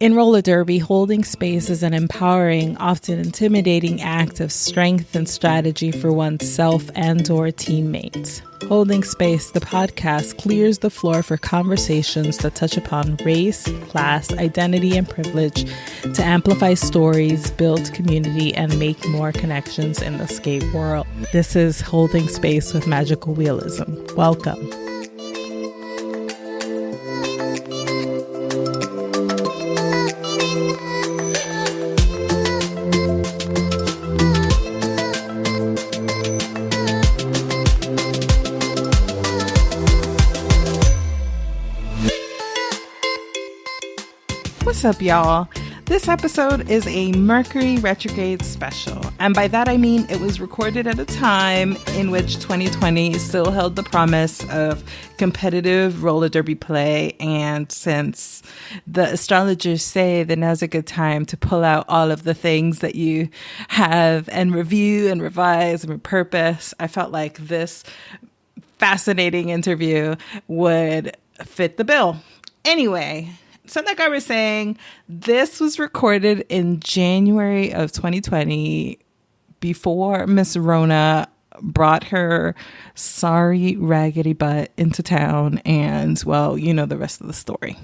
In roller derby, holding space is an empowering, often intimidating act of strength and strategy for oneself and/or teammates. Holding Space, the podcast, clears the floor for conversations that touch upon race, class, identity, and privilege to amplify stories, build community, and make more connections in the skate world. This is Holding Space with Magical Realism. Welcome. What's up, y'all? This episode is a Mercury retrograde special, and by that I mean it was recorded at a time in which 2020 still held the promise of competitive roller derby play, and since the astrologers say that now's a good time to pull out all of the things that you have and review and revise and repurpose, I felt like this fascinating interview would fit the bill. Anyway, so like I was saying, this was recorded in January of 2020 before Miss Rona brought her sorry raggedy butt into town. And, well, you know the rest of the story.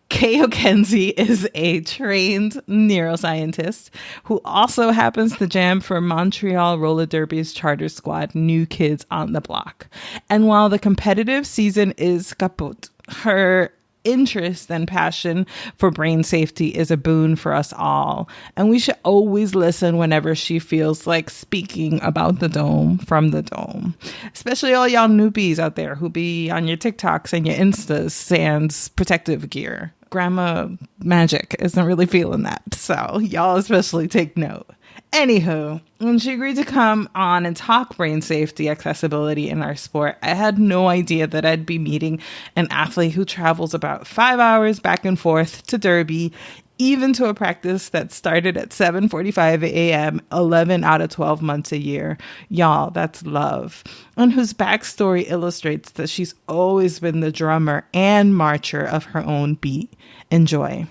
Kaio-kensi is a trained neuroscientist who also happens to jam for Montreal Roller Derby's charter squad, New Kids on the Block. And while the competitive season is kaput, her interest and passion for brain safety is a boon for us all. And we should always listen whenever she feels like speaking about the dome from the dome. Especially all y'all newbies out there who be on your TikToks and your Instas sans protective gear. Grandma Magic isn't really feeling that. So y'all especially take note. Anywho, when she agreed to come on and talk brain safety accessibility in our sport, I had no idea that I'd be meeting an athlete who travels about 5 hours back and forth to Derby, even to a practice that started at 7:45 a.m. 11 out of 12 months a year. Y'all, that's love. And whose backstory illustrates that she's always been the drummer and marcher of her own beat. Enjoy.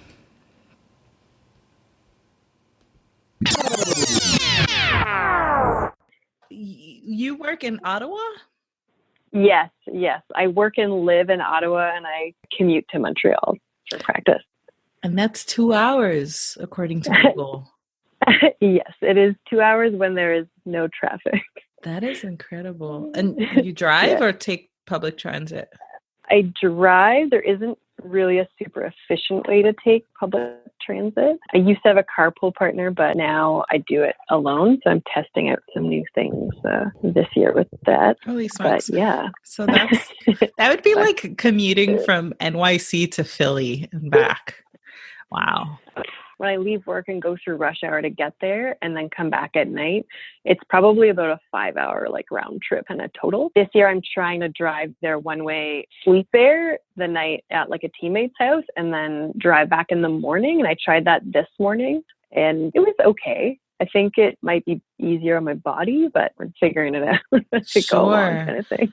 You work in Ottawa? Yes. I work and live in Ottawa, and I commute to Montreal for practice. And that's 2 hours, according to Google. Yes, it is 2 hours when there is no traffic. That is incredible. And you drive or take public transit? I drive. There isn't really a super efficient way to take public transit. I used to have a carpool partner, but now I do it alone. So I'm testing out some new things this year with that. Holy smokes. But yeah. So that would be like commuting from NYC to Philly and back. Wow. When I leave work and go through rush hour to get there and then come back at night, it's probably about a 5 hour round trip and a total. This year I'm trying to drive there one way, sleep there the night at a teammate's house, and then drive back in the morning. And I tried that this morning and it was okay. I think it might be easier on my body, but we're figuring it out as we go along, kind of thing.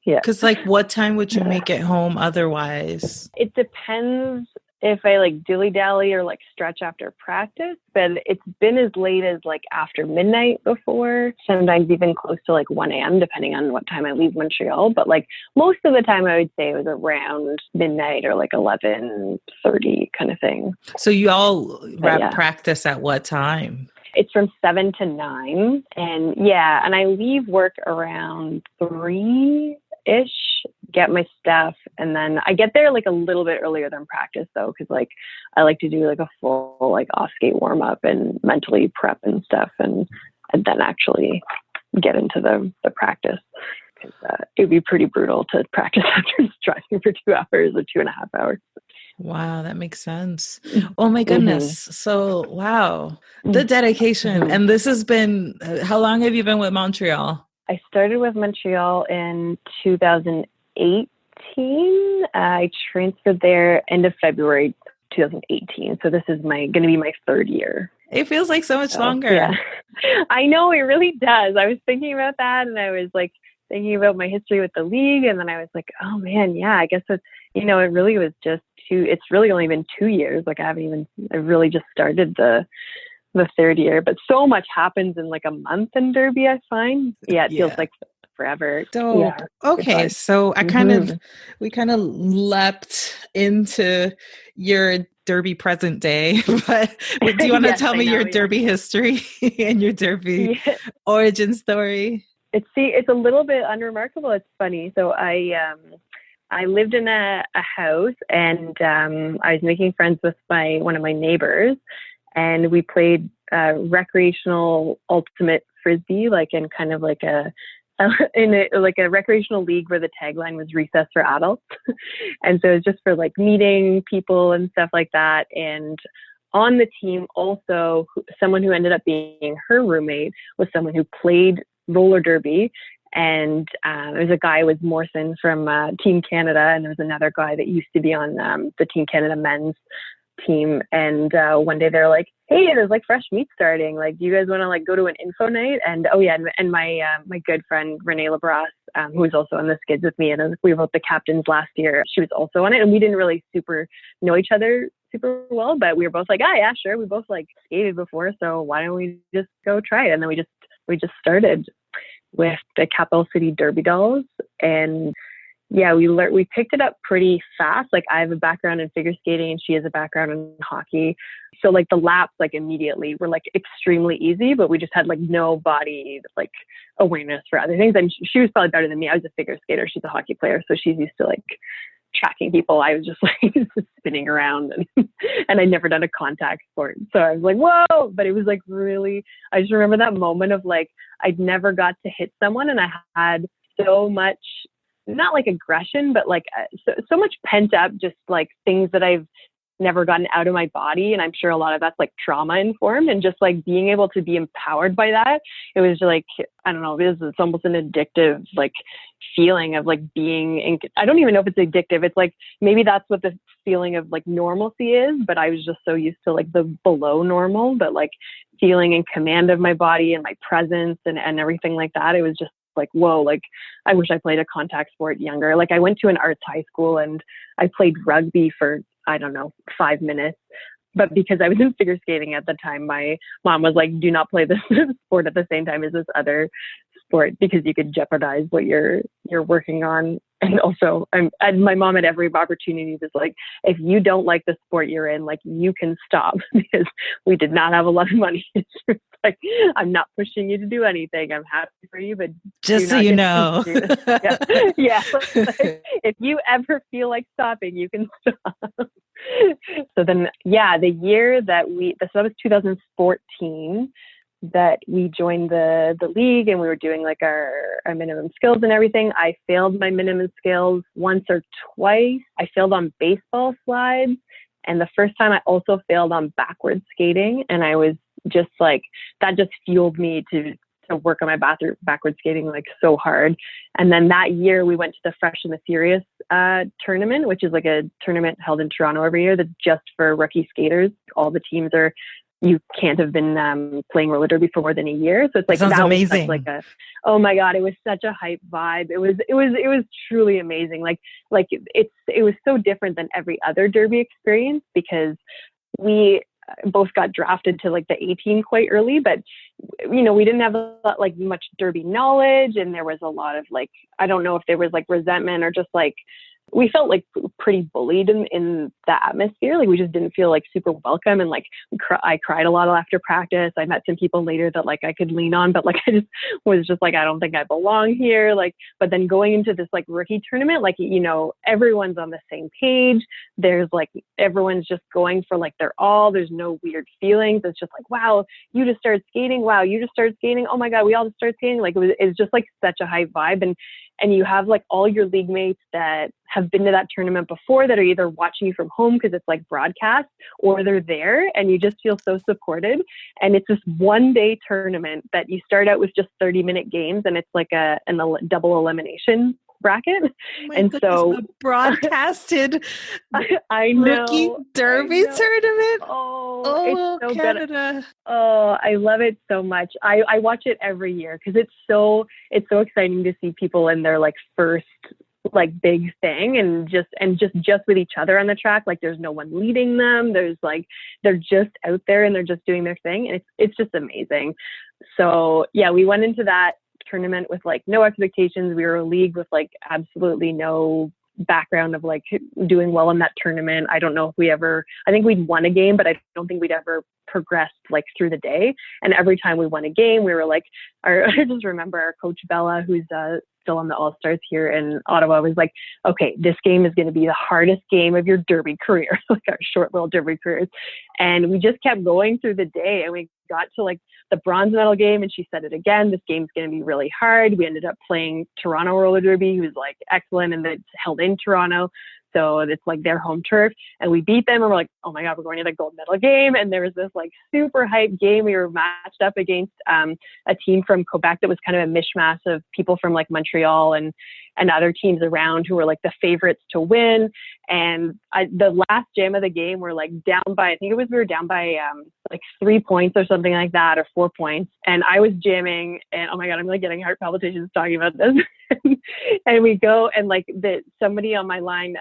Yeah. Because what time would you make it home otherwise? It depends if I dilly-dally or stretch after practice, but it's been as late as after midnight before, sometimes even close to 1 a.m. depending on what time I leave Montreal. But most of the time I would say it was around midnight or 11:30 kind of thing. So you all wrap practice at what time? It's from 7 to 9. And and I leave work around 3-ish, get my stuff, and then I get there a little bit earlier than practice though, because I like to do a full off skate warm up and mentally prep and stuff, and then actually get into the practice, because it would be pretty brutal to practice after driving for 2 hours or 2.5 hours. Wow, that makes sense. Oh my goodness. So wow, the dedication. And this has been, how long have you been with Montreal? I started with Montreal in 2008. I transferred there end of February 2018. So this is going to be my third year. It feels like so much longer. Yeah. I know, it really does. I was thinking about that, and I was thinking about my history with the league, and then I was like, oh man, yeah, I guess it really was just it's really only been 2 years. Like I really just started the third year, but so much happens in like a month in Derby, I find. Yeah, it feels Yeah. like forever. Dope. Yeah, it's Okay, fun. so Hmm. we kind of leapt into your Derby present day, but do you want to Yes, tell I me your know. Yeah. Derby history and your Derby Yeah. origin story? It's a little bit unremarkable. It's funny. So I lived in a house, and I was making friends with one of my neighbors, and we played recreational ultimate frisbee, like in kind of like like a recreational league where the tagline was recess for adults. And so it was just for like meeting people and stuff like that. And on the team also, someone who ended up being her roommate was someone who played roller derby. And there was a guy with Morrison from Team Canada, and there was another guy that used to be on the Team Canada men's team. And one day they're like, "Hey, there's like fresh meat starting. Like, do you guys want to like go to an info night?" And oh yeah, and my good friend Renee Labras, who was also on the skids with me, and we were both the captains last year. She was also on it, and we didn't really super know each other super well, but we were both like, "Ah, yeah, sure." We both like skated before, so why don't we just go try it? And then we just started with the Capital City Derby Dolls. And yeah, we picked it up pretty fast. Like I have a background in figure skating and she has a background in hockey. So like the laps like immediately were like extremely easy, but we just had like no body like awareness for other things. And she was probably better than me. I was a figure skater. She's a hockey player. So she's used to like tracking people. I was just like spinning around and I'd never done a contact sport. So I was like, whoa, but it was like really, I just remember that moment of like, I'd never got to hit someone and I had so much, not like aggression, but like so much pent up, just like things that I've never gotten out of my body. And I'm sure a lot of that's like trauma informed, and just like being able to be empowered by that. It was like, I don't know, it's almost an addictive like feeling of like being I don't even know if it's addictive. It's like, maybe that's what the feeling of like normalcy is, but I was just so used to like the below normal, but like feeling in command of my body and my presence and everything like that. It was just like, whoa, like I wish I played a contact sport younger. Like I went to an arts high school and I played rugby for, I don't know, 5 minutes. But because I was in figure skating at the time, my mom was like, do not play this sport at the same time as this other sport because you could jeopardize what you're working on. And also, my mom at every opportunity was like, if you don't like the sport you're in, like you can stop, because we did not have a lot of money. Like, I'm not pushing you to do anything. I'm happy for you, but Just do so not you get know. to do this. Yeah. Yeah. Like, if you ever feel like stopping, you can stop. So then, yeah, the year that so that was 2014 that we joined the league, and we were doing like our minimum skills and everything. I failed my minimum skills once or twice. I failed on baseball slides. And the first time I also failed on backward skating. And I was just like, that just fueled me to work on my backward skating like so hard. And then that year we went to the Fresh and the Furious tournament, which is like a tournament held in Toronto every year that's just for rookie skaters. All the teams you can't have been playing roller derby for more than a year. So it's like, Sounds that was amazing. such like oh my God, it was such a hype vibe. It was truly amazing. Like it was so different than every other derby experience, because we both got drafted to like the 18 quite early, but we didn't have like much derby knowledge, and there was a lot of like, I don't know if there was like resentment or just like we felt like pretty bullied in the atmosphere. Like we just didn't feel like super welcome. And like I cried a lot after practice. I met some people later that like I could lean on, but like I just was just like, I don't think I belong here. Like, but then going into this like rookie tournament, like, everyone's on the same page. There's like, everyone's just going for like their all. There's no weird feelings. It's just like, wow, you just started skating. Wow, you just started skating. Oh my God, we all just started skating. Like it's just like such a high vibe. And you have like all your league mates that have been to that tournament before, that are either watching you from home because it's like broadcast, or they're there, and you just feel so supported. And it's this 1-day tournament that you start out with just 30-minute games, and it's like a double elimination bracket. Oh and goodness, so the broadcasted I rookie know, derby tournament. Oh, it's Oh, so good. Canada. Oh, I love it so much. I watch it every year because it's so exciting to see people in their like first like big thing, and just with each other on the track. Like there's no one leading them. There's like, they're just out there and they're just doing their thing. And it's just amazing. So yeah, we went into that tournament with like no expectations. We were a league with like absolutely no background of like doing well in that tournament. I don't know if I think we'd won a game, but I don't think we'd ever progressed like through the day. And every time we won a game, we were like, I just remember our coach Bella, who's still on the All-Stars here in Ottawa, was like, okay, this game is going to be the hardest game of your derby career, like our short little derby careers. And we just kept going through the day, and we got to like the bronze medal game, and she said it again, this game's going to be really hard. We ended up playing Toronto roller derby, who's like excellent, and it's held in Toronto. So it's like their home turf, and we beat them, and we're like, oh my God, we're going to the gold medal game. And there was this like super hype game. We were matched up against a team from Quebec that was kind of a mishmash of people from like Montreal and other teams around who were like the favorites to win. And the last jam of the game, we're like down by, I think we were down by like 3 points or something like that, or 4 points. And I was jamming, and oh my God, I'm like getting heart palpitations talking about this. And we go, and like somebody on my line,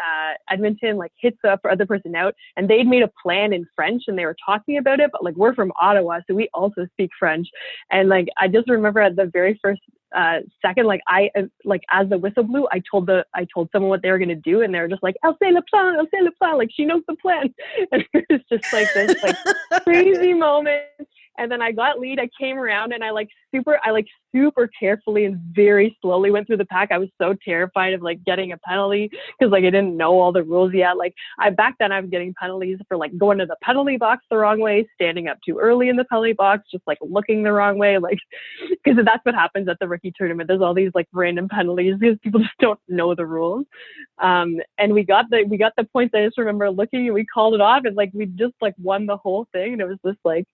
Edmonton, like hits the other person out, and they'd made a plan in French, and they were talking about it, but like we're from Ottawa, so we also speak French. And like I just remember at the very first second, like as the whistle blew, I told someone what they were gonna do, and they were just like, "Elle sait le plan," like she knows the plan. And it was just like this like crazy moment. And then I got lead. I came around, and I super carefully and very slowly went through the pack. I was so terrified of like getting a penalty, because like I didn't know all the rules yet. Like back then I was getting penalties for like going to the penalty box the wrong way, standing up too early in the penalty box, just like looking the wrong way, like, because that's what happens at the rookie tournament. There's all these like random penalties because people just don't know the rules. And we got the points. I just remember looking, and we called it off, and like we just like won the whole thing. And it was just like,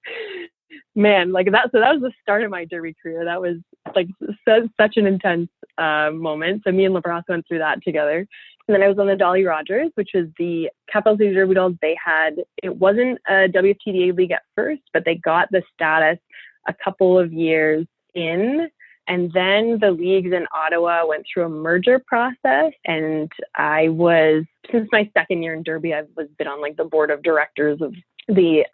man, like that. So that was the start of my derby career. That was like such an intense moment. So me and LaBrosse went through that together. And then I was on the Dolly Rogers, which was the Capital City Derby Dolls. It wasn't a WFTDA league at first, but they got the status a couple of years in. And then the leagues in Ottawa went through a merger process. And since my second year in Derby, I've been on like the board of directors of the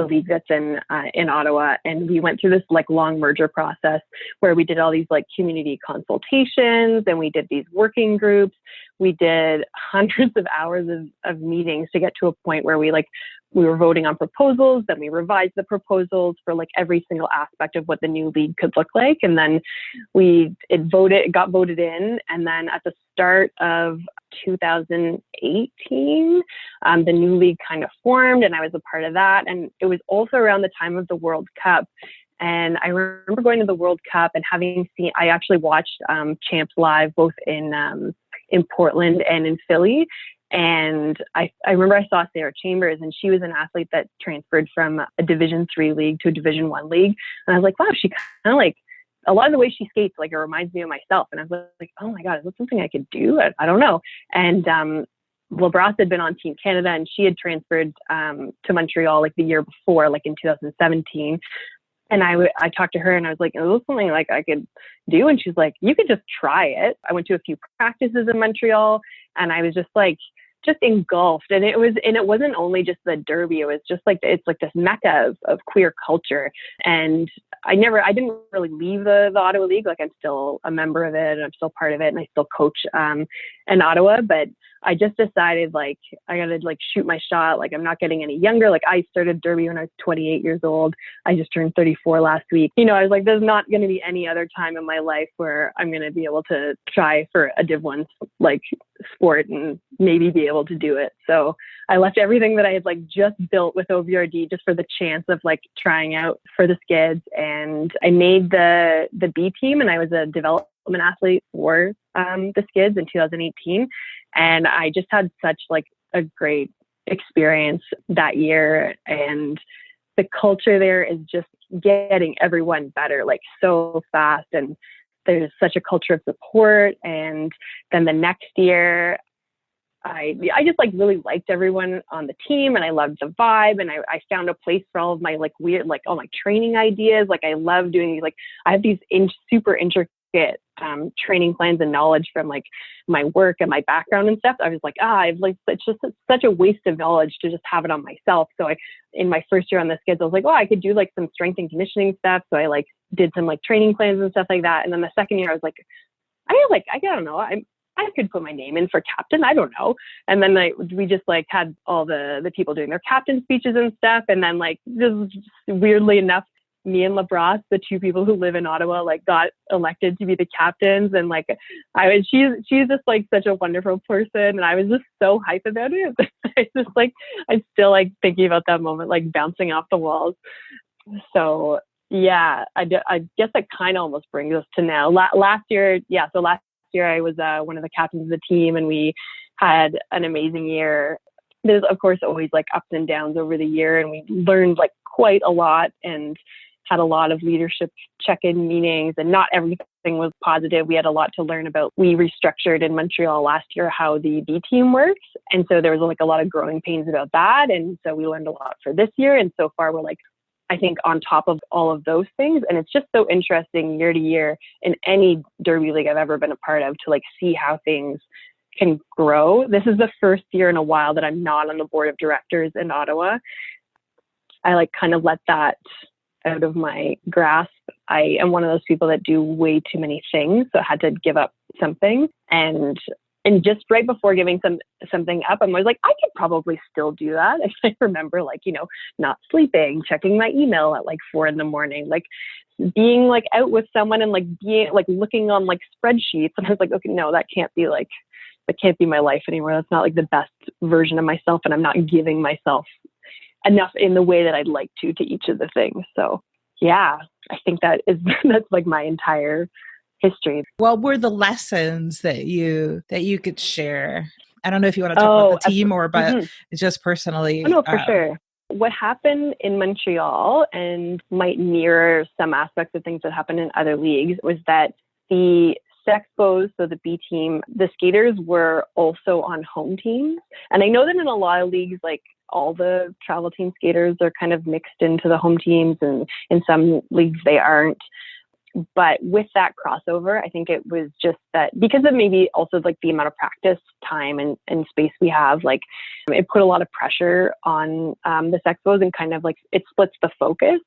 league that's in Ottawa. And we went through this like long merger process where we did all these like community consultations, and we did these working groups. We did hundreds of hours of meetings to get to a point where we were voting on proposals. Then we revised the proposals for like every single aspect of what the new league could look like. And then it got voted in. And then at the start of 2018, the new league kind of formed, and I was a part of that. And it was also around the time of the World Cup. And I remember going to the World Cup and I actually watched Champs live, both in Portland and in Philly. And I remember I saw Sarah Chambers, and she was an athlete that transferred from a Division III league to a Division I league. And I was like, wow, she kind of like, a lot of the way she skates, like it reminds me of myself. And I was like, oh my God, is that something I could do? I don't know. And LaBrosse had been on Team Canada, and she had transferred to Montreal like the year before, like in 2017. And I talked to her, and I was like, is this something like I could do? And she's like, you could just try it. I went to a few practices in Montreal, and I was just engulfed. And it wasn't only just the derby. It was just like, it's like this mecca of queer culture. And I didn't really leave the Ottawa League. Like I'm still a member of it, and I'm still part of it, and I still coach in Ottawa. But I just decided like I gotta like shoot my shot. Like I'm not getting any younger. Like I started derby when I was 28 years old. I just turned 34 last week. You know, I was like, there's not going to be any other time in my life where I'm going to be able to try for a Div 1 like sport and maybe be able to do it. So I left everything that I had like just built with OVRD just for the chance of like trying out for the Skids. And I made the B team, and I was a development athlete for the Skids in 2018. And I just had such like a great experience that year. And the culture there is just getting everyone better, like so fast. And there's such a culture of support. And then the next year, I just like really liked everyone on the team, and I loved the vibe, and I found a place for all of my like weird, like all my training ideas. Like I love doing these, like I have these super intricate at training plans and knowledge from like my work and my background and stuff. I was like, it's just such a waste of knowledge to just have it on myself. So in my first year on the skids, I was like, I could do like some strength and conditioning stuff. So I like did some like training plans and stuff like that. And then the second year I was like, I don't know. I could put my name in for captain. I don't know. And then we just like had all the people doing their captain speeches and stuff. And then like just weirdly enough, me and LaBrosse, the two people who live in Ottawa, like got elected to be the captains. And like she's just like such a wonderful person. And I was just so hyped about it. I'm still like thinking about that moment, like bouncing off the walls. So yeah, I guess that kind of almost brings us to now. Last year I was one of the captains of the team, and we had an amazing year. There's of course always like ups and downs over the year, and we learned like quite a lot and had a lot of leadership check-in meetings, and not everything was positive. We had a lot to learn about. We restructured in Montreal last year how the B team works. And so there was like a lot of growing pains about that. And so we learned a lot for this year. And so far we're like, I think on top of all of those things. And it's just so interesting year to year in any derby league I've ever been a part of to like see how things can grow. This is the first year in a while that I'm not on the board of directors in Ottawa. I like kind of let that out of my grasp. I am one of those people that do way too many things. So I had to give up something. And just right before giving something up, I'm always like, I could probably still do that. And I remember like, not sleeping, checking my email at like 4 a.m, like being like out with someone and like being like looking on like spreadsheets. And I was like, okay, no, that can't be my life anymore. That's not like the best version of myself. And I'm not giving myself enough in the way that I'd like to each of the things. So yeah, I think that's like my entire history. What were the lessons that you could share? I don't know if you want to talk about the team or but just personally. Oh, no, for sure. What happened in Montreal and might mirror some aspects of things that happen in other leagues was that the Sexpos, so the B team, the skaters were also on home teams. And I know that in a lot of leagues, like all the travel team skaters are kind of mixed into the home teams, and in some leagues they aren't. But with that crossover, I think it was just that because of maybe also like the amount of practice time and space we have, like it put a lot of pressure on the Sexpos, and kind of like it splits the focus.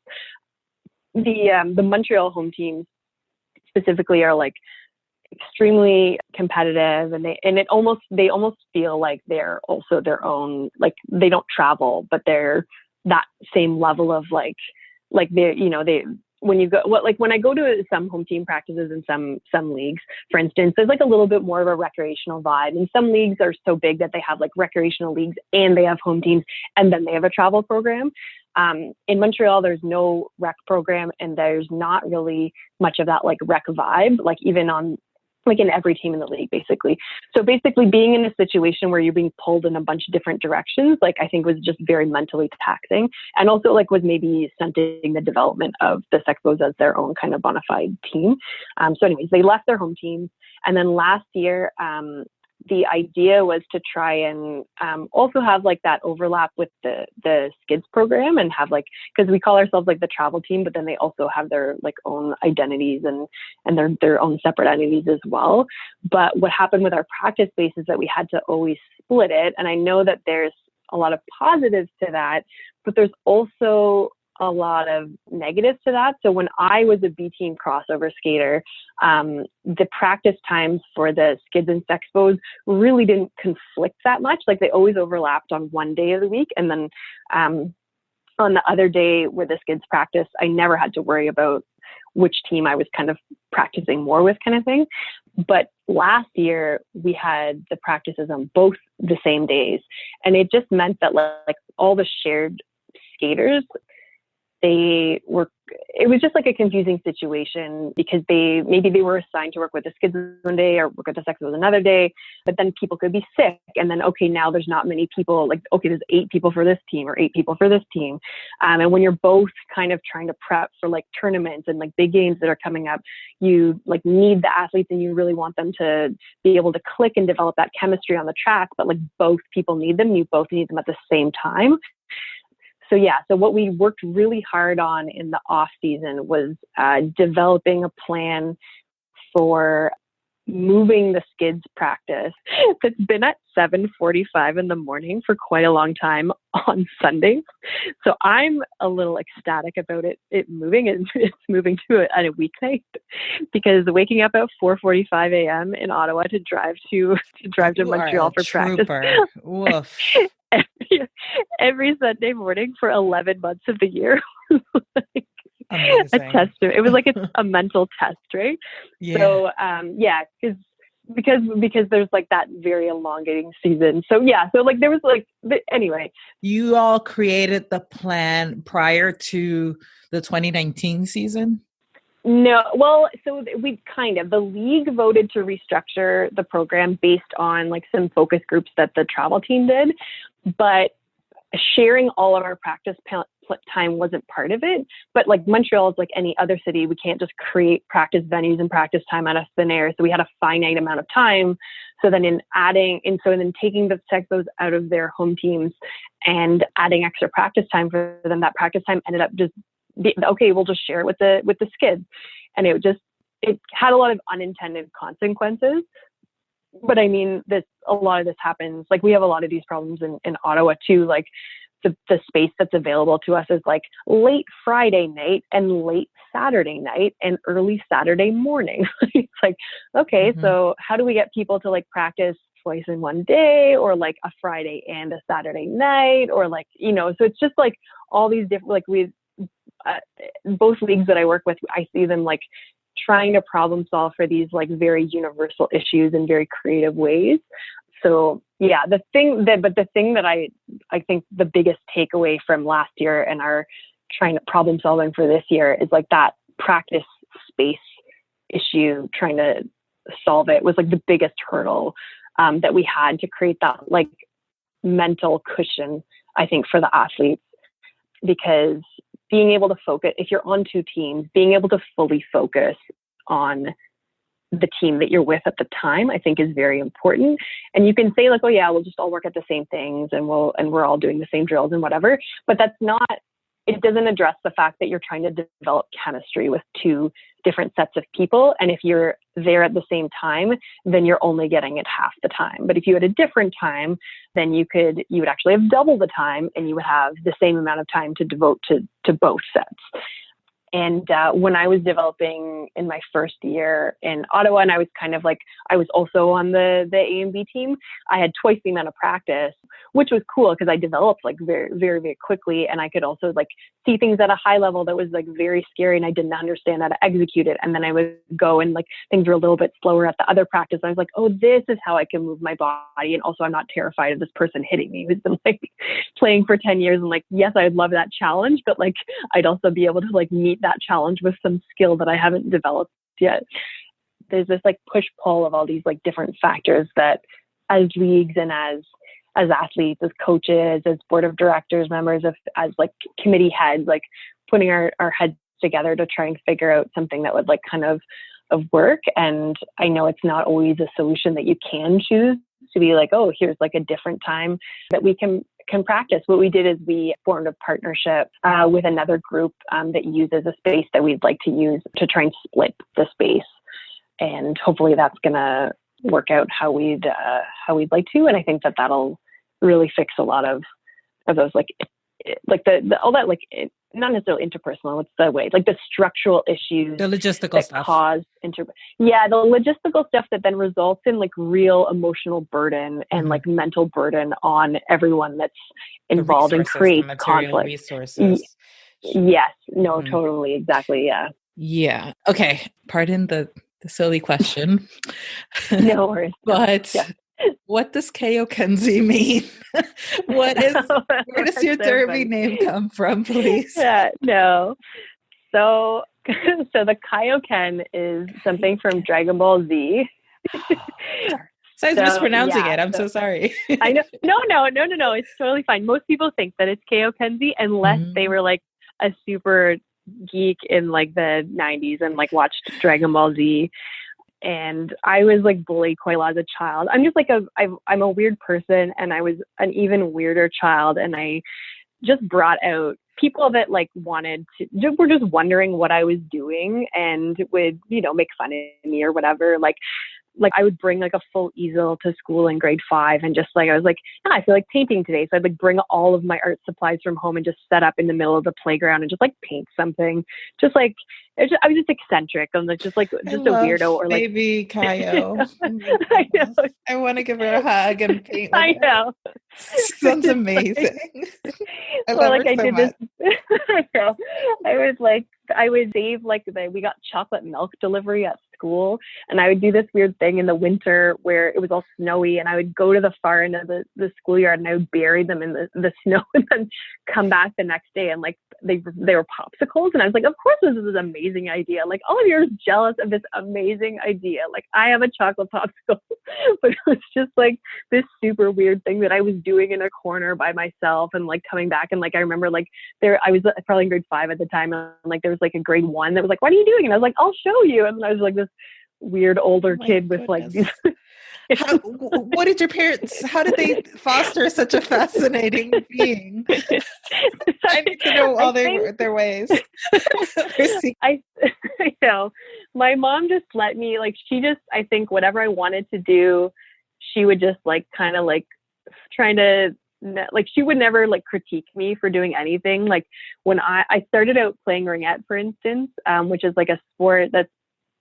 The Montreal home teams specifically are like extremely competitive, and they almost feel like they're also their own, like they don't travel, but they're that same level of like they when you go, when I go to some home team practices in some leagues, for instance, there's like a little bit more of a recreational vibe. And some leagues are so big that they have like recreational leagues and they have home teams and then they have a travel program. In Montreal, there's no rec program, and there's not really much of that like rec vibe, like even on like in every team in the league, basically. So basically being in a situation where you're being pulled in a bunch of different directions, like I think was just very mentally taxing, and also like was maybe stunting the development of the Sexpos as their own kind of bona fide team. So anyways, they left their home teams. And then last year, the idea was to try and also have like that overlap with the skids program, and have like, because we call ourselves like the travel team, but then they also have their like own identities and their own separate entities as well. But what happened with our practice space is that we had to always split it. And I know that there's a lot of positives to that, but there's also a lot of negatives to that. So when I was a B team crossover skater, the practice times for the skids and Sexpos really didn't conflict that much. Like they always overlapped on one day of the week. And then on the other day where the skids practice, I never had to worry about which team I was kind of practicing more with, kind of thing. But last year we had the practices on both the same days. And it just meant that like all the shared skaters, it was just like a confusing situation, because they were assigned to work with the skids one day or work with the Sexpos another day, but then people could be sick. And then, okay, now there's not many people, like, okay, there's 8 people for this team or 8 people for this team. And when you're both kind of trying to prep for like tournaments and like big games that are coming up, you like need the athletes and you really want them to be able to click and develop that chemistry on the track. But like both people need them. You both need them at the same time. So yeah, so what we worked really hard on in the off season was developing a plan for moving the skids practice that's been at 7:45 in the morning for quite a long time on Sundays. So I'm a little ecstatic about it moving, and it's moving to a weeknight, because waking up at 4:45 a.m. in Ottawa to drive to Montreal for practice every Sunday morning for 11 months of the year. Like, a test. It was like a mental test, right? Yeah. So, because there's like that very elongating season. So so like there was like, anyway. You all created the plan prior to the 2019 season? No, well, so the league voted to restructure the program based on like some focus groups that the travel team did, but sharing all of our practice time wasn't part of it. But like Montreal is like any other city, we can't just create practice venues and practice time out of thin air. So we had a finite amount of time. So then taking the Texos out of their home teams and adding extra practice time for them, that practice time ended up just we'll just share it with the skids. And it had a lot of unintended consequences. But I mean, a lot of this happens, like we have a lot of these problems in Ottawa too. Like the space that's available to us is like late Friday night and late Saturday night and early Saturday morning. It's like, okay, so how do we get people to like practice twice in one day, or like a Friday and a Saturday night, or like, so it's just like all these different, like both leagues that I work with, I see them like trying to problem solve for these like very universal issues in very creative ways. So the thing that I think the biggest takeaway from last year and our trying to problem solving for this year is like that practice space issue, trying to solve it was like the biggest hurdle that we had to create that like mental cushion, I think, for the athletes, because being able to focus, if you're on two teams, being able to fully focus on the team that you're with at the time, I think is very important. And you can say like, oh yeah, we'll just all work at the same things and we're all doing the same drills and whatever, but it doesn't address the fact that you're trying to develop chemistry with two different sets of people. And if you're there at the same time, then you're only getting it half the time. But if you had a different time, then you would actually have double the time, and you would have the same amount of time to devote to both sets. And when I was developing in my first year in Ottawa, and I was kind of like, I was also on the A and B team, I had twice the amount of practice, which was cool because I developed like very, very, very quickly. And I could also like see things at a high level that was like very scary, and I didn't understand how to execute it. And then I would go and like things were a little bit slower at the other practice. I was like, oh, this is how I can move my body. And also I'm not terrified of this person hitting me who's been like playing for 10 years. And like, yes, I'd love that challenge, but like I'd also be able to like meet that challenge with some skill that I haven't developed yet. There's this like push pull of all these like different factors that as leagues and as athletes, as coaches, as board of directors members, as like committee heads, like putting our heads together to try and figure out something that would like kind of work. And I know it's not always a solution that you can choose to be like, oh, here's like a different time that we can practice. What we did is we formed a partnership with another group that uses a space that we'd like to use to try and split the space. And hopefully that's going to work out how we'd like to. And I think that that'll really fix a lot of those like the all that like not necessarily interpersonal. What's the way? Like the structural issues, the logistical that stuff. Cause the logistical stuff that then results in like real emotional burden and like mental burden on everyone that's involved and creates conflict. Resources. Yes. No. Totally. Exactly. Yeah. Yeah. Okay. Pardon the silly question. No worries. But what does Kaio-kensi mean? Where does your derby name come from, please? Yeah, no. So the Kaio-ken is something from Dragon Ball Z. So I was mispronouncing it. I'm so sorry. I know. No. It's totally fine. Most people think that it's Kaio-kensi unless they were like a super geek in like the 90s and like watched Dragon Ball Z. And I was like bullied quite a lot as a child. I'm just like I'm a weird person, and I was an even weirder child. And I just brought out people that like wanted to, were just wondering what I was doing and would, make fun of me or whatever. Like I would bring like a full easel to school in grade 5 and just like I was like, I feel like painting today. So I'd like bring all of my art supplies from home and just set up in the middle of the playground and just like paint something. Just like I was just eccentric. I'm like just a weirdo or like baby Kaio. I know. I want to give her a hug and paint with I her. know. Sounds amazing. I love like her I so did much. this. I know. I would save like we got chocolate milk delivery at school, and I would do this weird thing in the winter where it was all snowy, and I would go to the far end of the schoolyard and I would bury them in the snow and then come back the next day and like they were popsicles, and I was like, of course this is an amazing idea. Like all of you are jealous of this amazing idea. Like I have a chocolate popsicle, but it was just like this super weird thing that I was doing in a corner by myself and like coming back and like I remember like I was probably in grade 5 at the time and like there was like a grade 1 that was like, what are you doing? And I was like, I'll show you. And I was like this weird older kid with like these what did your parents, how did they foster such a fascinating being? I need to know all their ways. I know. My mom just let me, like, I think whatever I wanted to do, she would just like kind of like trying to, like, she would never like critique me for doing anything. Like when I started out playing ringette, for instance, which is like a sport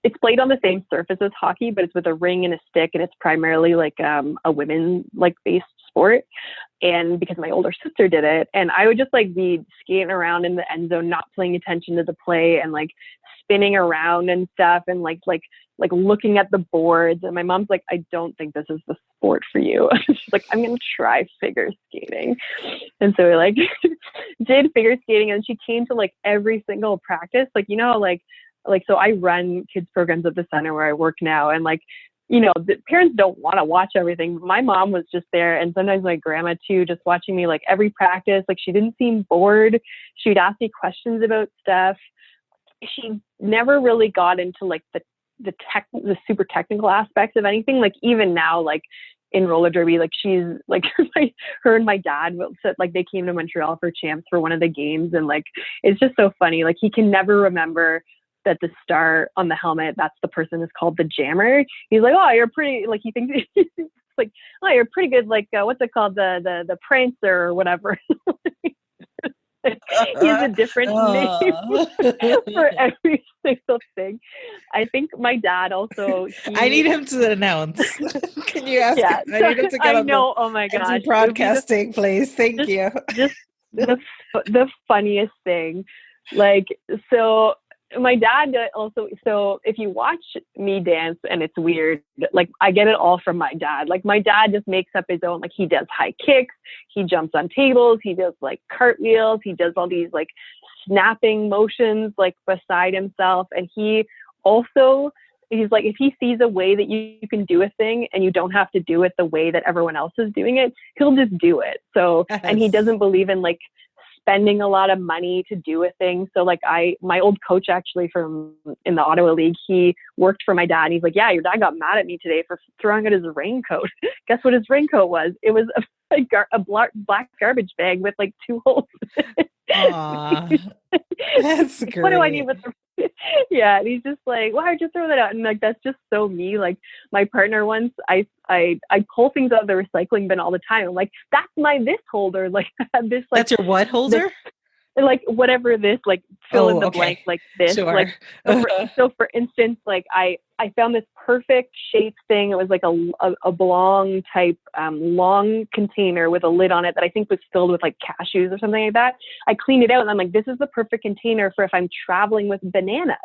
it's played on the same surface as hockey, but it's with a ring and a stick, and it's primarily like a women like based sport. And because my older sister did it, and I would just like be skating around in the end zone, not paying attention to the play, and like spinning around and stuff, and like looking at the boards. And my mom's like, I don't think this is the sport for you. She's like, I'm gonna try figure skating. And so we like did figure skating, and she came to like every single practice. Like, so I run kids programs at the center where I work now. And like, the parents don't want to watch everything. My mom was just there. And sometimes my grandma too, just watching me like every practice. Like she didn't seem bored. She'd ask me questions about stuff. She never really got into like the super technical aspects of anything. Like even now, like in roller derby, like she's like her and my dad said like they came to Montreal for champs for one of the games. And like, it's just so funny. Like he can never remember that the star on the helmet, that's the person is called the jammer. He's like, oh, you're pretty, like he thinks like, oh, you're pretty good, like what's it called, the prancer or whatever. He's a different name for every single thing. I think my dad also I need him to announce. Can you ask him? I need him to get on oh my gosh, broadcasting, please. Thank you. Just the funniest thing. Like, so my dad also, so if you watch me dance and it's weird, like I get it all from my dad. Like my dad just makes up his own, like he does high kicks, he jumps on tables, he does like cartwheels, he does all these like snapping motions like beside himself. And he's like, if he sees a way that you can do a thing and you don't have to do it the way that everyone else is doing it, he'll just do it. So, yes. And he doesn't believe in like spending a lot of money to do a thing. So like my old coach actually in the Ottawa League, he worked for my dad. He's like, yeah, your dad got mad at me today for throwing out his raincoat. Guess what his raincoat was? It was a black garbage bag with like 2 holes. Aww, that's great. What do I need with the yeah, and he's just like, why'd you throw that out? And like that's just so me. Like my partner once, I pull things out of the recycling bin all the time. I'm like, that's my this holder. Like I have this like, that's your what holder? Like whatever this, like fill in the blank, like this. Sure. Like so for instance, like I found this perfect shape thing. It was like a oblong type long container with a lid on it that I think was filled with like cashews or something like that. I cleaned it out and I'm like, this is the perfect container for if I'm traveling with bananas.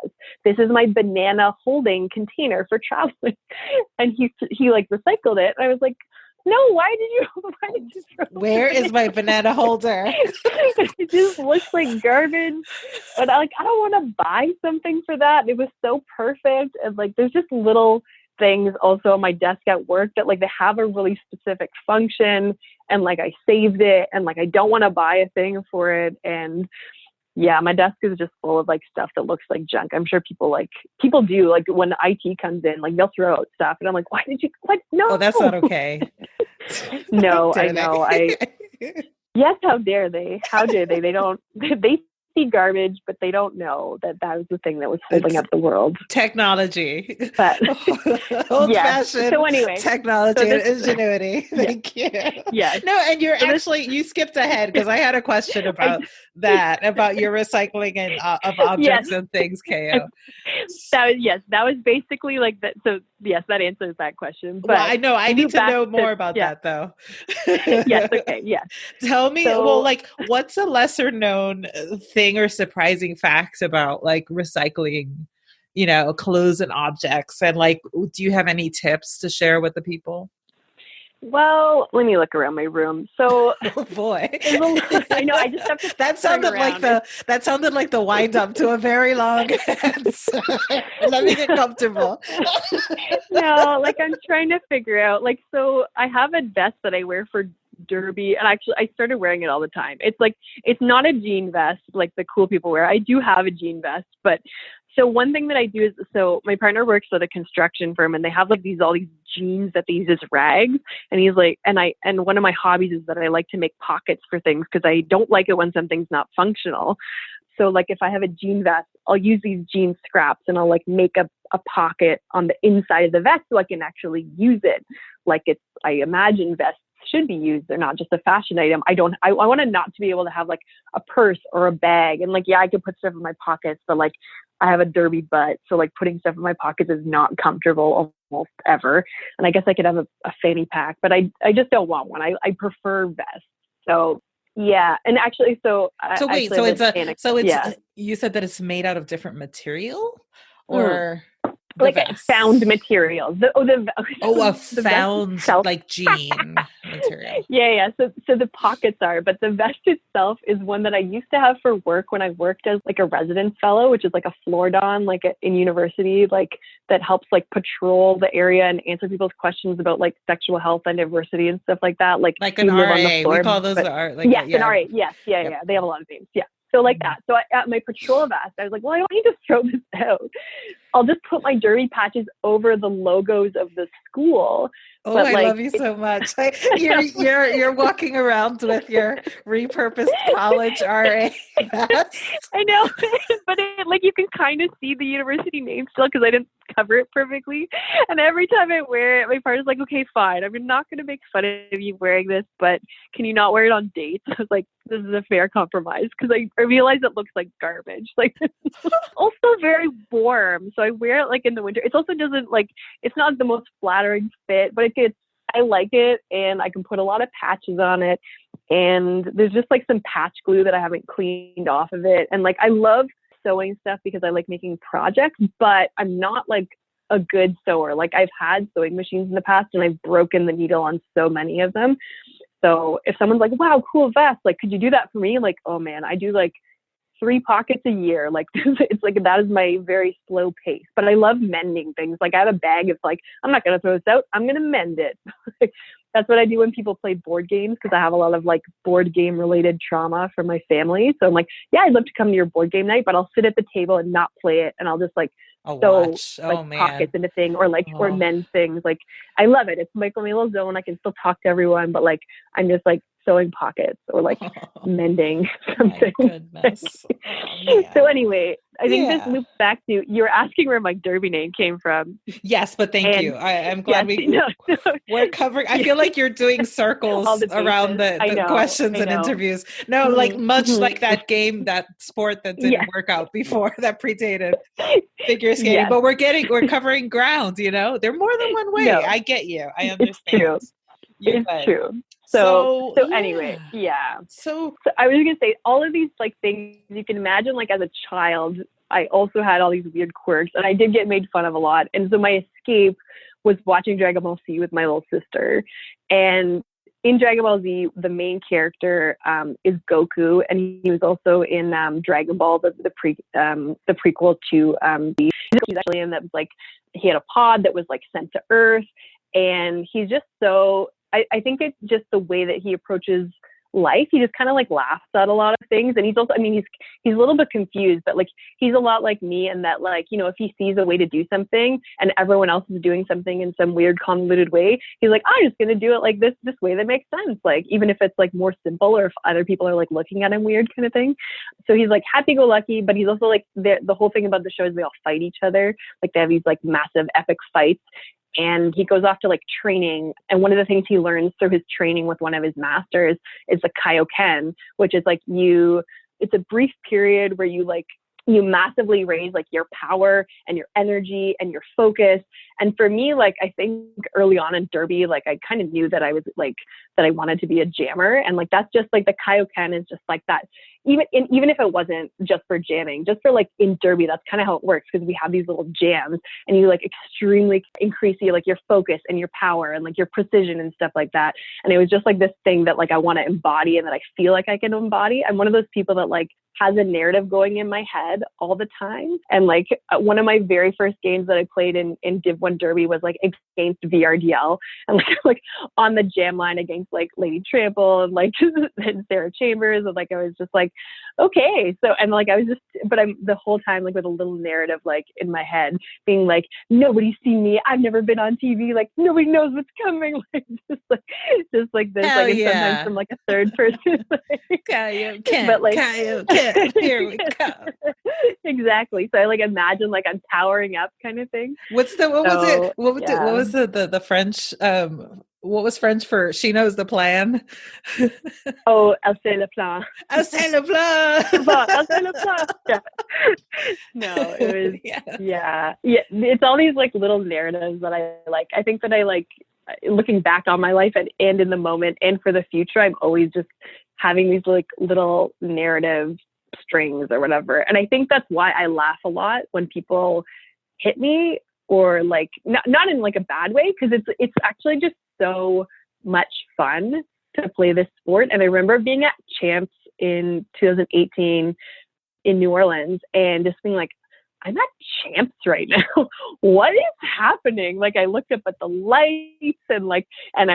This is my banana holding container for traveling. And he like recycled it. And I was like, no, why did you throw Where is my banana holder? It just looks like garbage. But I don't want to buy something for that. It was so perfect. And like there's just little things also on my desk at work that like they have a really specific function, and like I saved it, and like I don't want to buy a thing for it. And yeah, my desk is just full of like stuff that looks like junk. I'm sure people do, like when IT comes in, like they'll throw out stuff and I'm like, why did you, what? No. Oh, that's not okay. No, I know. Yes, how dare they? How dare they? They don't. They see garbage, but they don't know that that was the thing that was holding It's up the world. technology. But yes. Old-fashioned So anyway, so technology and this. ingenuity. Yes. Thank you. Yes. No, and you're So this. actually, you skipped ahead because I had a question I, about that, about your recycling and of yes. objects and things, I, KO. that was basically like that. So yes, that answers that question. Well, But I know I to need move to back know to more about yeah. that though. Yes. Okay. Yes. Tell me, well, So like, what's a lesser known thing or surprising fact about like recycling, clothes and objects? And like, do you have any tips to share with the people? well, let me look around my room. So Oh boy. there's a lot. I know. I just have to start turning around. That sounded like the wind up to a very long answer. Let me get comfortable. No, like I'm trying to figure out. Like, so I have a vest that I wear for derby, and actually I started wearing it all the time. It's like it's not a jean vest like the cool people wear. I do have a jean vest, but so one thing that I do is, so my partner works at a construction firm, and they have like all these jeans that they use as rags, and he's like, and one of my hobbies is that I like to make pockets for things because I don't like it when something's not functional. So like if I have a jean vest, I'll use these jean scraps and I'll like make a pocket on the inside of the vest so I can actually use it. Like I imagine vests should be used. They're not just a fashion item. I want to not to be able to have like a purse or a bag. And like, yeah, I could put stuff in my pockets, but like I have a derby butt. So like putting stuff in my pockets is not comfortable almost ever. And I guess I could have a fanny pack, but I just don't want one. I prefer vests. So yeah. And actually, So wait, actually yeah. you said that it's made out of different material Mm. or the Like found vest? materials. Oh, a The vest found itself. like jean material. Yeah. So the pockets are, but the vest itself is one that I used to have for work when I worked as like a residence fellow, which is like a floor don, like in university, like that helps like patrol the area and answer people's questions about like sexual health and diversity and stuff like that. Like Like an we live on the RA. We floor, call those but the R like yes, an yeah. RA. Yes, Yep. yeah. They have a lot of names. Yeah. So like Mhm. that. So at my patrol vest, I was like, well, I don't need to throw this out. I'll just put my derby patches over the logos of the school. Oh, But I like, love you so much. You're walking around with your repurposed college RA vest. I know, but like you can kind of see the university name still because I didn't cover it perfectly. And every time I wear it, my partner's like, "Okay, fine. I'm not going to make fun of you wearing this, but can you not wear it on dates?" I was like, "This is a fair compromise," because I realize it looks like garbage. Like, also very warm, so I wear it like in the winter. It also doesn't like it's not the most flattering fit, but I like it, and I can put a lot of patches on it. And there's just like some patch glue that I haven't cleaned off of it. And like I love sewing stuff because I like making projects, but I'm not like a good sewer. Like I've had sewing machines in the past and I've broken the needle on so many of them. So if someone's like, wow, cool vest, like could you do that for me? Like, oh man, I do like 3 pockets a year. Like it's like that is my very slow pace. But I love mending things. Like I have a bag of like, I'm not gonna throw this out, I'm gonna mend it. That's what I do when people play board games because I have a lot of like board game related trauma from my family. So I'm like, yeah, I'd love to come to your board game night, but I'll sit at the table and not play it, and I'll just like Oh, sew watch. like Oh man. pockets into thing or like or Oh, mend things. Like I love it. It's like my little zone. I can still talk to everyone, but like I'm just like sewing pockets or like mending my something. goodness. Oh So man. anyway, I think this Yeah. loops back to you were asking where my derby name came from. Yes, but thank And you. I'm yes, glad no, no, we're covering. I yeah, feel like you're doing all circles the around bases. the questions I and know. interviews. No, like Mm-hmm, much like mm-hmm. that game, that sport that didn't Yes, work out before that predated figure skating. yes, But we're covering ground, There are more than one way. no, I get you. I it's understand. true. You're It's good. true. So, So so anyway, yeah. yeah. So So I was gonna say all of these like things you can imagine. Like as a child, I also had all these weird quirks, and I did get made fun of a lot. And so my escape was watching Dragon Ball Z with my little sister. And in Dragon Ball Z, the main character is Goku, and he was also in Dragon Ball, the prequel to he's actually in that was like he had a pod that was like sent to Earth, and he's just so. I think it's just the way that he approaches life. He just kind of like laughs at a lot of things. And he's also, I mean, he's a little bit confused, but like he's a lot like me in that, like, you know, if he sees a way to do something and everyone else is doing something in some weird convoluted way, he's like, I'm just gonna do it like this way that makes sense. Like even if it's like more simple or if other people are like looking at him weird kind of thing. So he's like happy-go-lucky, but he's also like the whole thing about the show is they all fight each other. Like they have these like massive epic fights. And he goes off to like training. And one of the things he learns through his training with one of his masters is the Kaio-ken, which is like it's a brief period where you massively raise like your power and your energy and your focus. And for me, like, I think early on in Derby, like I kind of knew that I was like, that I wanted to be a jammer. And like, that's just like the Kaio-ken is just like that. Even if it wasn't just for jamming, just for like in Derby, that's kind of how it works. Cause we have these little jams and you like extremely increase your focus and your power and like your precision and stuff like that. And it was just like this thing that like I want to embody and that I feel like I can embody. I'm one of those people that like has a narrative going in my head all the time. And like one of my very first games that I played in Div 1 Derby was like against VRDL and like on the jam line against like Lady Trample and like and Sarah Chambers. And like I was just like, okay. So and like I was just, but I'm the whole time like with a little narrative like in my head being like, nobody's seen me. I've never been on TV. Like nobody knows what's coming. Like just like this. Hell like and yeah. sometimes from like a third person. Kaio-ken, but like Kaio-ken. Here we go. Exactly. So I like imagine like I'm powering up kind of thing. What was the French what was French for she knows the plan? Oh, elle sait le plan. Elle sait le plan. Elle sait le plan. Yeah. No, it was yeah. It's all these like little narratives that I like. I think that I like looking back on my life and in the moment and for the future, I'm always just having these like little narrative strings or whatever. And I think that's why I laugh a lot when people hit me or like not in like a bad way, because it's actually just so much fun to play this sport. And I remember being at Champs in 2018 in New Orleans and just being like, I'm at Champs right now. What is happening? Like I looked up at the lights and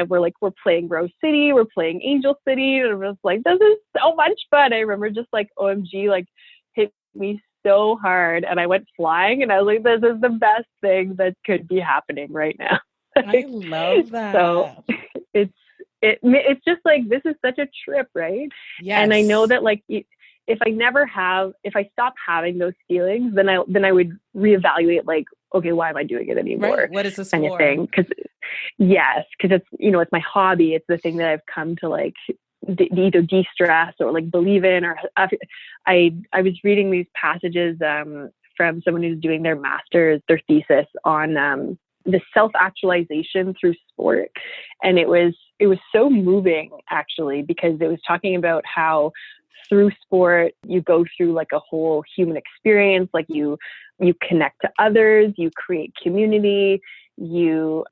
we're playing Rose City, we're playing Angel City, and I was like, this is so much fun. I remember just like OMG like hit me so hard and I went flying and I was like, this is the best thing that could be happening right now. I love that. So it's just like, this is such a trip, right? Yes. And I know that like if I stop having those feelings, then I would reevaluate like, okay, why am I doing it anymore? Right. What is this kind for? of thing? Because it's, you know, it's my hobby. It's the thing that I've come to like either de-stress or like believe in. Or I was reading these passages from someone who's doing their thesis on the self-actualization through sport. And it was so moving actually, because it was talking about how through sport, you go through like a whole human experience. Like you connect to others, you create community, you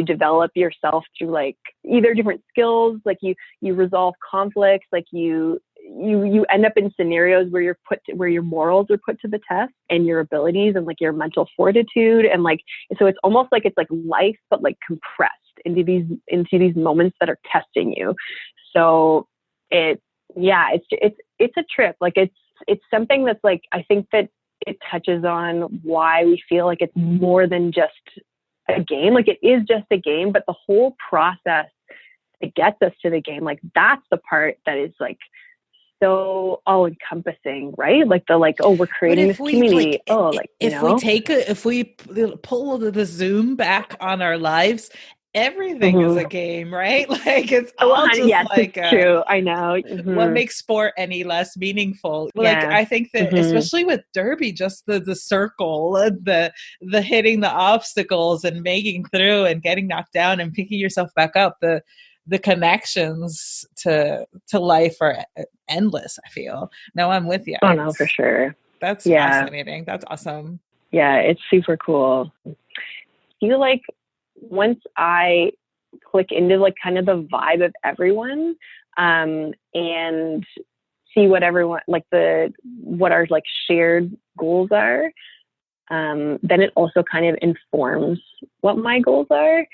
develop yourself through like either different skills, like you resolve conflicts, like you end up in scenarios where where your morals are put to the test and your abilities and like your mental fortitude. And like, so it's almost like it's like life, but like compressed into these moments that are testing you. So it's a trip. Like it's something that's like, I think that it touches on why we feel like it's more than just a game. Like it is just a game, but the whole process that gets us to the game, like that's the part that is like so all encompassing, right? Like we're creating this community. If we pull the zoom back on our lives, everything is a game, right? Like it's all true. I know. What makes sport any less meaningful? Like I think that especially with Derby, just the circle, the hitting the obstacles and making through and getting knocked down and picking yourself back up, the connections to life are endless, I feel. No, I'm with you. Oh no, for sure. That's fascinating. That's awesome. Yeah, it's super cool. I feel like once I click into like kind of the vibe of everyone, and see what everyone what our like shared goals are, then it also kind of informs what my goals are.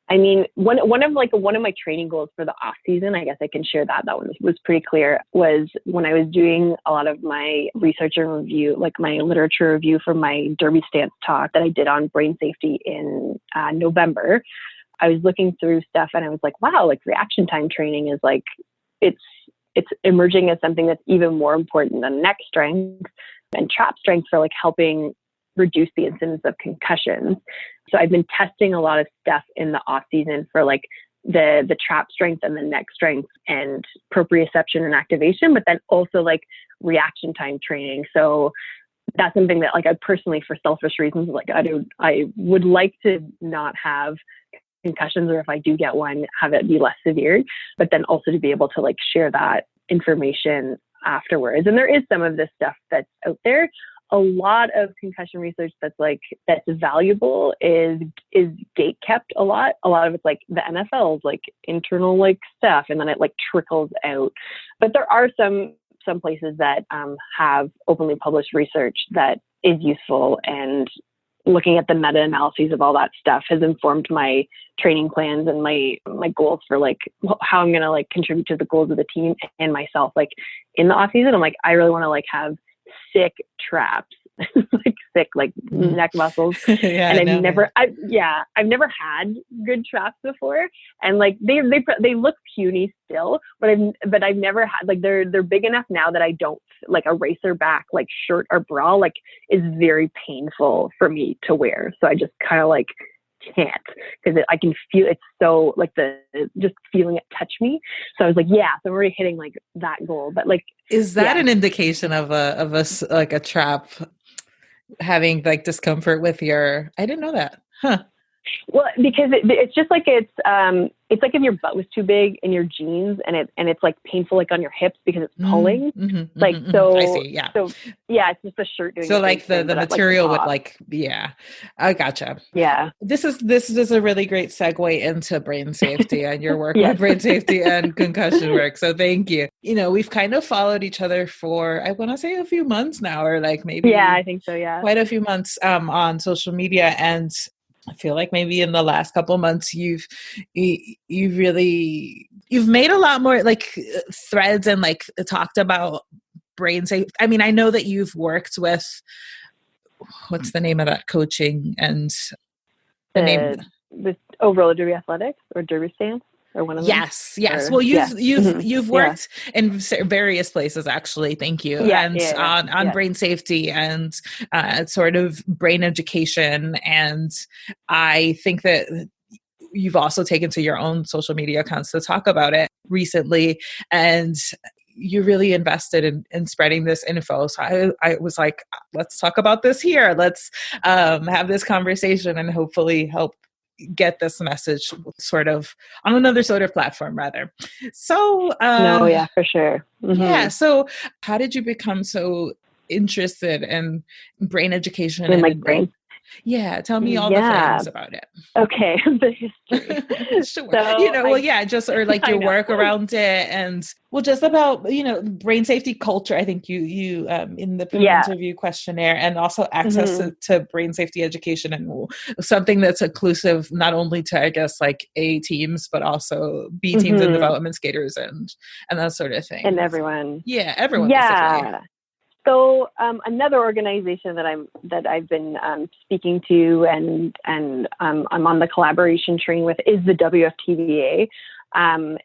I mean, one of my training goals for the off season, I guess I can share that. That one was pretty clear. Was when I was doing a lot of my research and review, like my literature review for my Derby stance talk that I did on brain safety in November. I was looking through stuff and I was like, wow, like reaction time training is like it's emerging as something that's even more important than neck strength and trap strength for like helping reduce the incidence of concussions. So I've been testing a lot of stuff in the off season for like the trap strength and the neck strength and proprioception and activation, but then also like reaction time training. So that's something that like I personally, for selfish reasons, like I would like to not have concussions, or if I do get one, have it be less severe, but then also to be able to like share that information afterwards. And there is some of this stuff that's out there. A lot of concussion research that's valuable is gate kept a lot. A lot of it's like the NFL's like internal like stuff, and then it like trickles out. But there are some places that have openly published research that is useful, and looking at the meta-analyses of all that stuff has informed my training plans and my goals for like how I'm going to like contribute to the goals of the team and myself. Like in the off season, I'm like, I really want to like have sick traps, like sick, like neck muscles. Yeah, and I've never had good traps before. And like, they look puny still, but I've never had, like, they're big enough now that I don't, like a racer back, like shirt or bra, like is very painful for me to wear. So I just kind of like can't, because I can feel it's so like just feeling it touch me. So I was like, yeah, so I'm already hitting like that goal. But like, is that an indication of like a trap having like discomfort with your? I didn't know that. Huh. Well, because it's just like it's like if your butt was too big in your jeans, and it's like painful like on your hips because it's pulling. Like so. I see. Yeah. So yeah, it's just the shirt doing. So like the material would like, yeah, I gotcha. Yeah. This is a really great segue into brain safety and your work with brain safety and concussion work. So thank you. You know, we've kind of followed each other for, I want to say, a few months now, or like maybe. Yeah, I think so. Yeah. Quite a few months on social media, and I feel like maybe in the last couple of months you've made a lot more like threads and like talked about brain safe. I mean, I know that you've worked with, what's the name of that coaching and the name? Roller derby athletics or derby stance. Or one of them? Yes. Well, you've worked in various places, actually. Thank you. On brain safety and sort of brain education. And I think that you've also taken to your own social media accounts to talk about it recently. And you really invested in spreading this info. So I was like, let's talk about this here. Let's have this conversation and hopefully help get this message sort of on another sort of platform rather. So no, yeah, for sure. Yeah. So how did you become so interested in brain education and like brain? Yeah, tell me all the things about it. Okay, the history. Sure. So, just or like your work around it, and just about brain safety culture. I think you in the interview questionnaire, and also access to brain safety education, and something that's inclusive not only to, I guess, like A teams, but also B teams and development skaters and that sort of thing. And everyone. Yeah, everyone. Yeah. Basically. So another organization that I've been speaking to and I'm on the collaboration train with is the WFTDA, and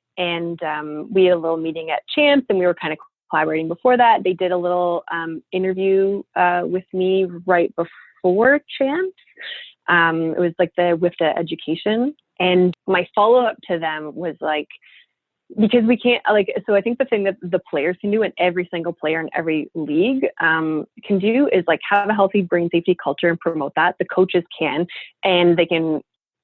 we had a little meeting at Champs, and we were kind of collaborating before that. They did a little interview with me right before Champs. It was like with the education, and my follow up to them was like, because we can't so I think the thing that the players can do, and every single player in every league can do, is like have a healthy brain safety culture and promote that. The coaches can, and they can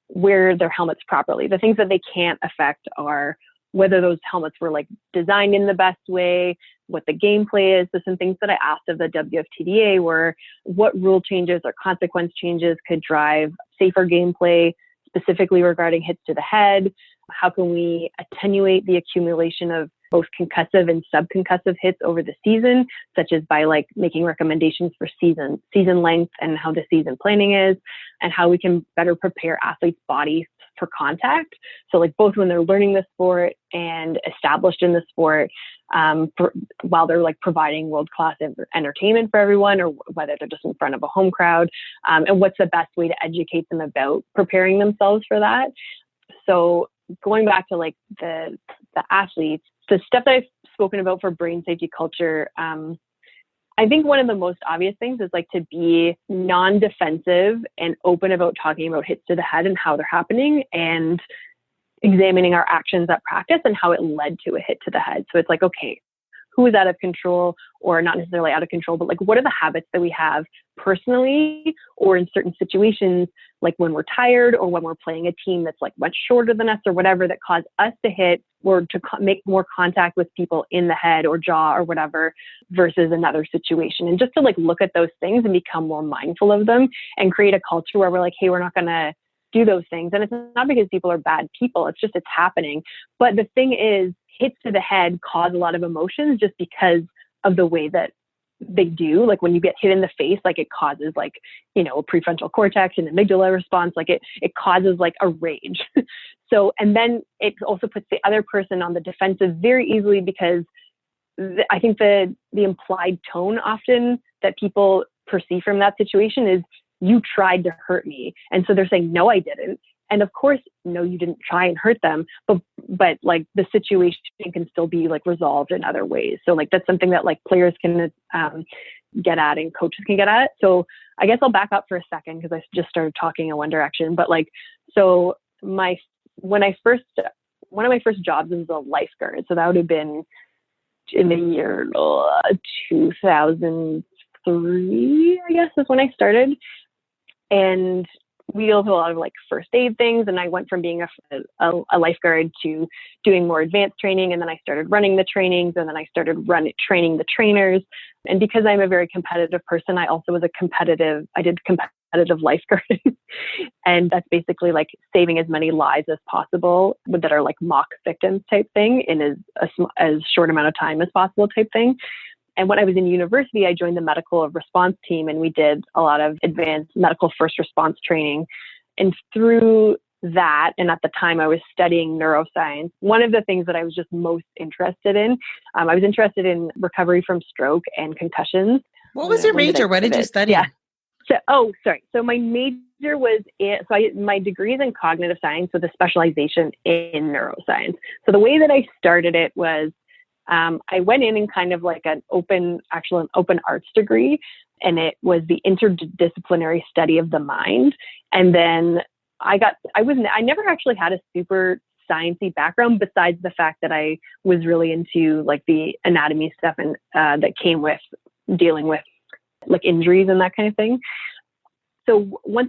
wear their helmets properly. The things that they can't affect are whether those helmets were like designed in the best way, what the gameplay is. So some things that I asked of the WFTDA were what rule changes or consequence changes could drive safer gameplay, specifically regarding hits to the head. How can we attenuate the accumulation of both concussive and subconcussive hits over the season, such as by like making recommendations for season length and how the season planning is, and how we can better prepare athletes' bodies for contact. So like both when they're learning the sport and established in the sport, while they're like providing world-class entertainment for everyone, or whether they're just in front of a home crowd, and what's the best way to educate them about preparing themselves for that. So going back to like the athletes, the stuff that I've spoken about for brain safety culture, I think one of the most obvious things is like to be non-defensive and open about talking about hits to the head and how they're happening, and examining our actions at practice and how it led to a hit to the head. So it's like, okay, who is out of control, or not necessarily out of control, but like, what are the habits that we have personally or in certain situations, like when we're tired or when we're playing a team that's like much shorter than us or whatever, that cause us to hit or to make more contact with people in the head or jaw or whatever versus another situation. And just to like look at those things and become more mindful of them and create a culture where we're like, hey, we're not going to do those things. And it's not because people are bad people. It's just, it's happening. But the thing is, hits to the head cause a lot of emotions just because of the way that they do. Like when you get hit in the face, like it causes like, you know, a prefrontal cortex and amygdala response. Like it causes like a rage. So, and then it also puts the other person on the defensive very easily, because I think the implied tone often that people perceive from that situation is, you tried to hurt me. And so they're saying, no, I didn't. And of course, no, you didn't try and hurt them, but like the situation can still be like resolved in other ways. So like, that's something that like players can get at and coaches can get at. So I guess I'll back up for a second, because I just started talking in one direction, but like, so one of my first jobs was a lifeguard. So that would have been in the year 2003, I guess, is when I started. And we deal with a lot of like first aid things. And I went from being a lifeguard to doing more advanced training. And then I started running the trainings, and then I started training the trainers. And because I'm a very competitive person, I also was I did competitive lifeguarding. And that's basically like saving as many lives as possible that are like mock victims type thing in as short amount of time as possible type thing. And when I was in university, I joined the medical response team, and we did a lot of advanced medical first response training. And through that, and at the time I was studying neuroscience, one of the things that I was just most interested in, I was interested in recovery from stroke and concussions. What was your major? What did you study? Yeah. So my major was my degree is in cognitive science with a specialization in neuroscience. So the way that I started it was, I went in kind of like an open arts degree, and it was the interdisciplinary study of the mind. And then I never actually had a super sciencey background, besides the fact that I was really into like the anatomy stuff and that came with dealing with like injuries and that kind of thing. So my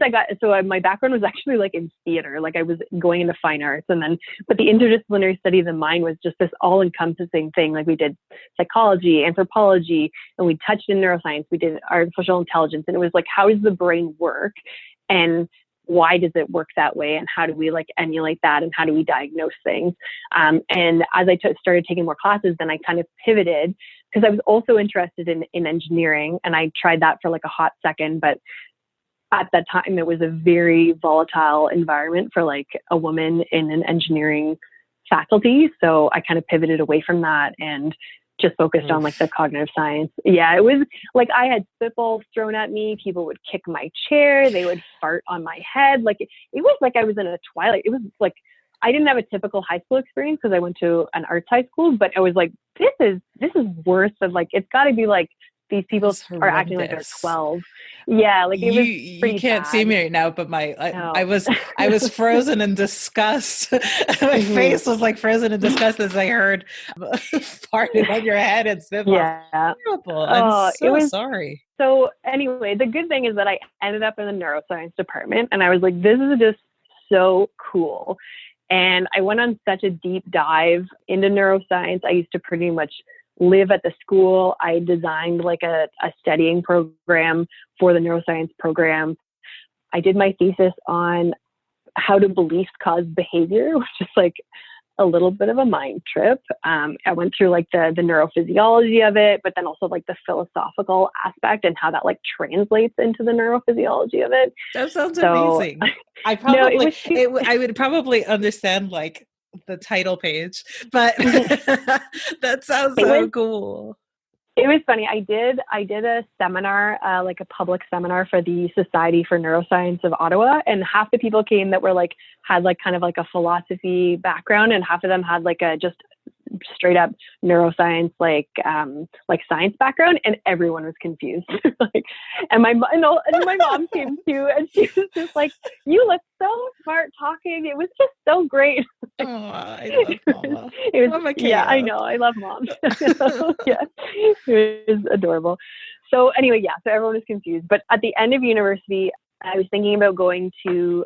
background was actually like in theater, like I was going into fine arts, but the interdisciplinary study of the mind was just this all encompassing thing. Like we did psychology, anthropology, and we touched in neuroscience, we did artificial intelligence. And it was like, how does the brain work? And why does it work that way? And how do we like emulate that? And how do we diagnose things? And as I started taking more classes, then I kind of pivoted, because I was also interested in engineering. And I tried that for like a hot second, but at that time, it was a very volatile environment for like a woman in an engineering faculty. So I kind of pivoted away from that and just focused on like the cognitive science. Yeah, it was like I had spitballs thrown at me. People would kick my chair. They would fart on my head. Like it was like I was in a twilight. It was like I didn't have a typical high school experience because I went to an arts high school, but I was like, this is worse than like, it's got to be like, these people are acting like they're 12. Yeah, like it was pretty you can't bad. see me right now, but I was frozen in disgust. My face was like frozen in disgust as I heard farting on your head and spitballs. Yeah, terrible. I'm so sorry. So anyway, the good thing is that I ended up in the neuroscience department, and I was like, this is just so cool. And I went on such a deep dive into neuroscience. I used to pretty much live at the school. I designed like a studying program for the neuroscience program. I did my thesis on how do beliefs cause behavior, which is like a little bit of a mind trip. I went through like the neurophysiology of it, but then also like the philosophical aspect and how that like translates into the neurophysiology of it. That sounds So amazing. I no, probably, I would probably understand like the title page, but that sounds so cool. It was funny. I did a seminar, like a public seminar for the Society for Neuroscience of Ottawa, and half the people came that were like had like kind of like a philosophy background, and half of them had like a just straight up neuroscience, like science background, and everyone was confused. Like, and my mom came too, and she was just like, "You look so smart talking. It was just so great." Oh, I love Mama. Yeah, I know. I love mom. Yeah, it was adorable. So anyway, yeah. So everyone was confused, but at the end of university, I was thinking about going to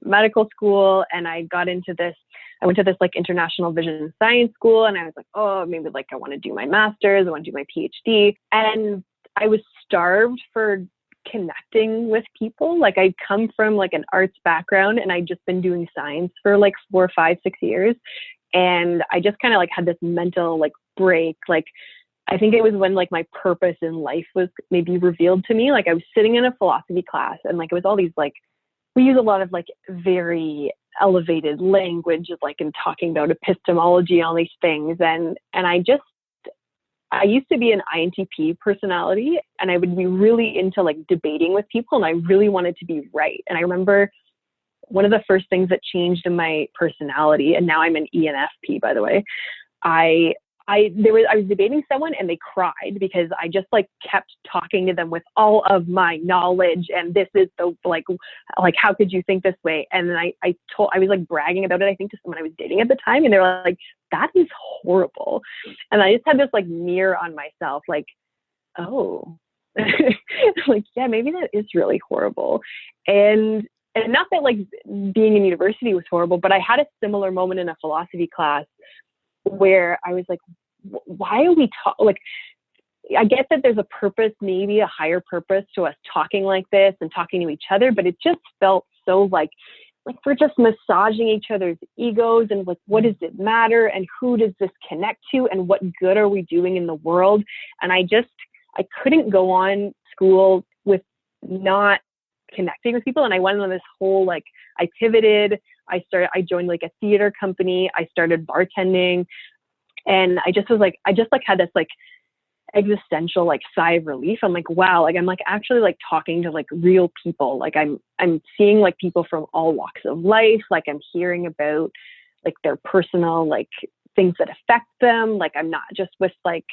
medical school, and I got into this. I went to this like international vision science school, and I was like, oh, maybe like I want to do my master's, I want to do my PhD. And I was starved for connecting with people. Like I come from like an arts background, and I'd just been doing science for like 4, 5, 6 years. And I just kind of like had this mental like break. Like I think it was when like my purpose in life was maybe revealed to me. Like I was sitting in a philosophy class, and like it was all these like, we use a lot of like very elevated language of like and talking about epistemology and all these things. And I used to be an INTP personality, and I would be really into like debating with people, and I really wanted to be right. And I remember one of the first things that changed in my personality, and now I'm an ENFP, by the way, I was debating someone, and they cried because I just like kept talking to them with all of my knowledge, and this is the like how could you think this way? And then I was like bragging about it, I think, to someone I was dating at the time, and they were like, that is horrible. And I just had this like mirror on myself, like, oh, like, yeah, maybe that is really horrible. And not that like being in university was horrible, but I had a similar moment in a philosophy class where I was like, why are we like, I get that there's a purpose, maybe a higher purpose to us talking like this and talking to each other, but it just felt so like we're just massaging each other's egos, and like, what does it matter? And who does this connect to? And what good are we doing in the world? And I couldn't go on school with not connecting with people. And I went on this whole, like, I pivoted. I joined like a theater company. I started bartending, and I just had this like existential like sigh of relief. I'm like, wow, like I'm like actually like talking to like real people. Like I'm seeing like people from all walks of life. Like I'm hearing about like their personal like things that affect them. Like I'm not just with like,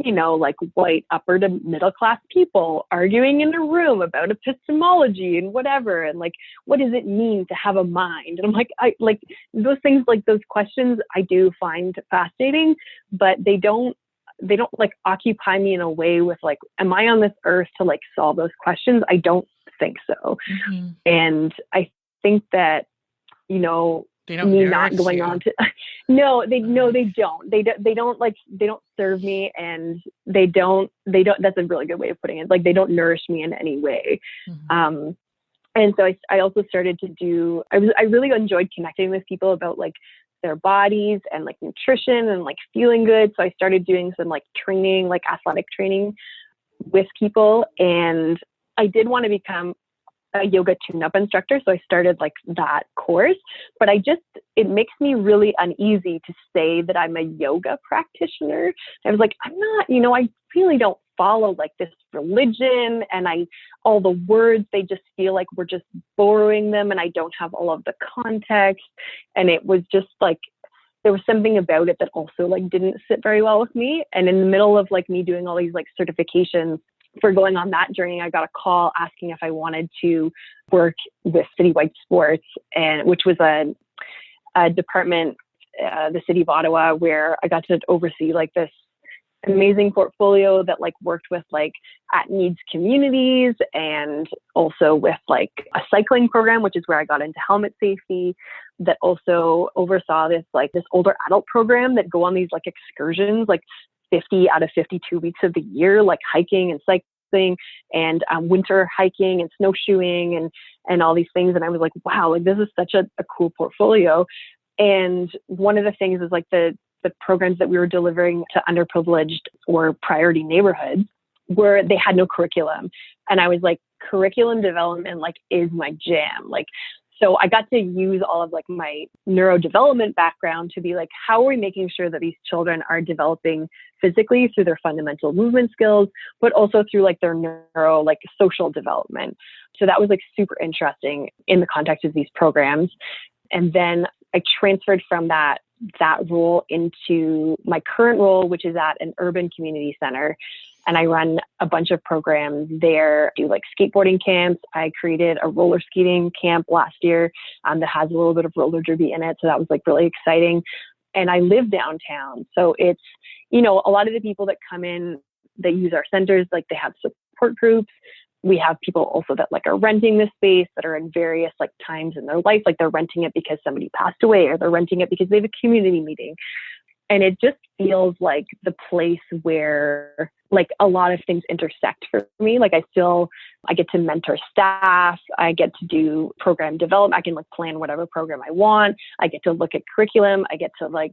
you know, like white upper to middle class people arguing in a room about epistemology and whatever. And like, what does it mean to have a mind? And I'm like, I like those things, like those questions I do find fascinating, but they don't like occupy me in a way with like, am I on this earth to like solve those questions? I don't think so. Mm-hmm. And I think that, you know, me not going on to no, they don't. They don't serve me, and they don't that's a really good way of putting it. Like they don't nourish me in any way. Mm-hmm. And so I also started to do, I really enjoyed connecting with people about like their bodies and like nutrition and like feeling good. So I started doing some like training, like athletic training with people. And I did want to become a yoga tune-up instructor. So I started like that course, but it makes me really uneasy to say that I'm a yoga practitioner. I was like, I'm not, you know, I really don't follow like this religion, and all the words, they just feel like we're just borrowing them, and I don't have all of the context. And it was just like, there was something about it that also like didn't sit very well with me. And in the middle of like me doing all these like certifications for going on that journey, I got a call asking if I wanted to work with Citywide Sports, and which was a department, the city of Ottawa, where I got to oversee like this amazing portfolio that like worked with like at needs communities, and also with like a cycling program, which is where I got into helmet safety, that also oversaw this older adult program that go on these like excursions, like 50 out of 52 weeks of the year, like hiking and cycling and winter hiking and snowshoeing and all these things. And I was like, wow, like this is such a cool portfolio. And one of the things is like the programs that we were delivering to underprivileged or priority neighborhoods where they had no curriculum. And I was like, curriculum development like is my jam. Like, so I got to use all of like my neurodevelopment background to be like, how are we making sure that these children are developing physically through their fundamental movement skills, but also through like their neuro, like social development. So that was like super interesting in the context of these programs. And then I transferred from that role into my current role, which is at an urban community center. And I run a bunch of programs there, do like skateboarding camps. I created a roller skating camp last year that has a little bit of roller derby in it. So that was like really exciting. And I live downtown. So it's, you know, a lot of the people that come in, that use our centers, like they have support groups. We have people also that like are renting the space that are in various like times in their life. Like they're renting it because somebody passed away, or they're renting it because they have a community meeting. And it just feels like the place where like a lot of things intersect for me. Like I get to mentor staff. I get to do program development. I can like plan whatever program I want. I get to look at curriculum. I get to like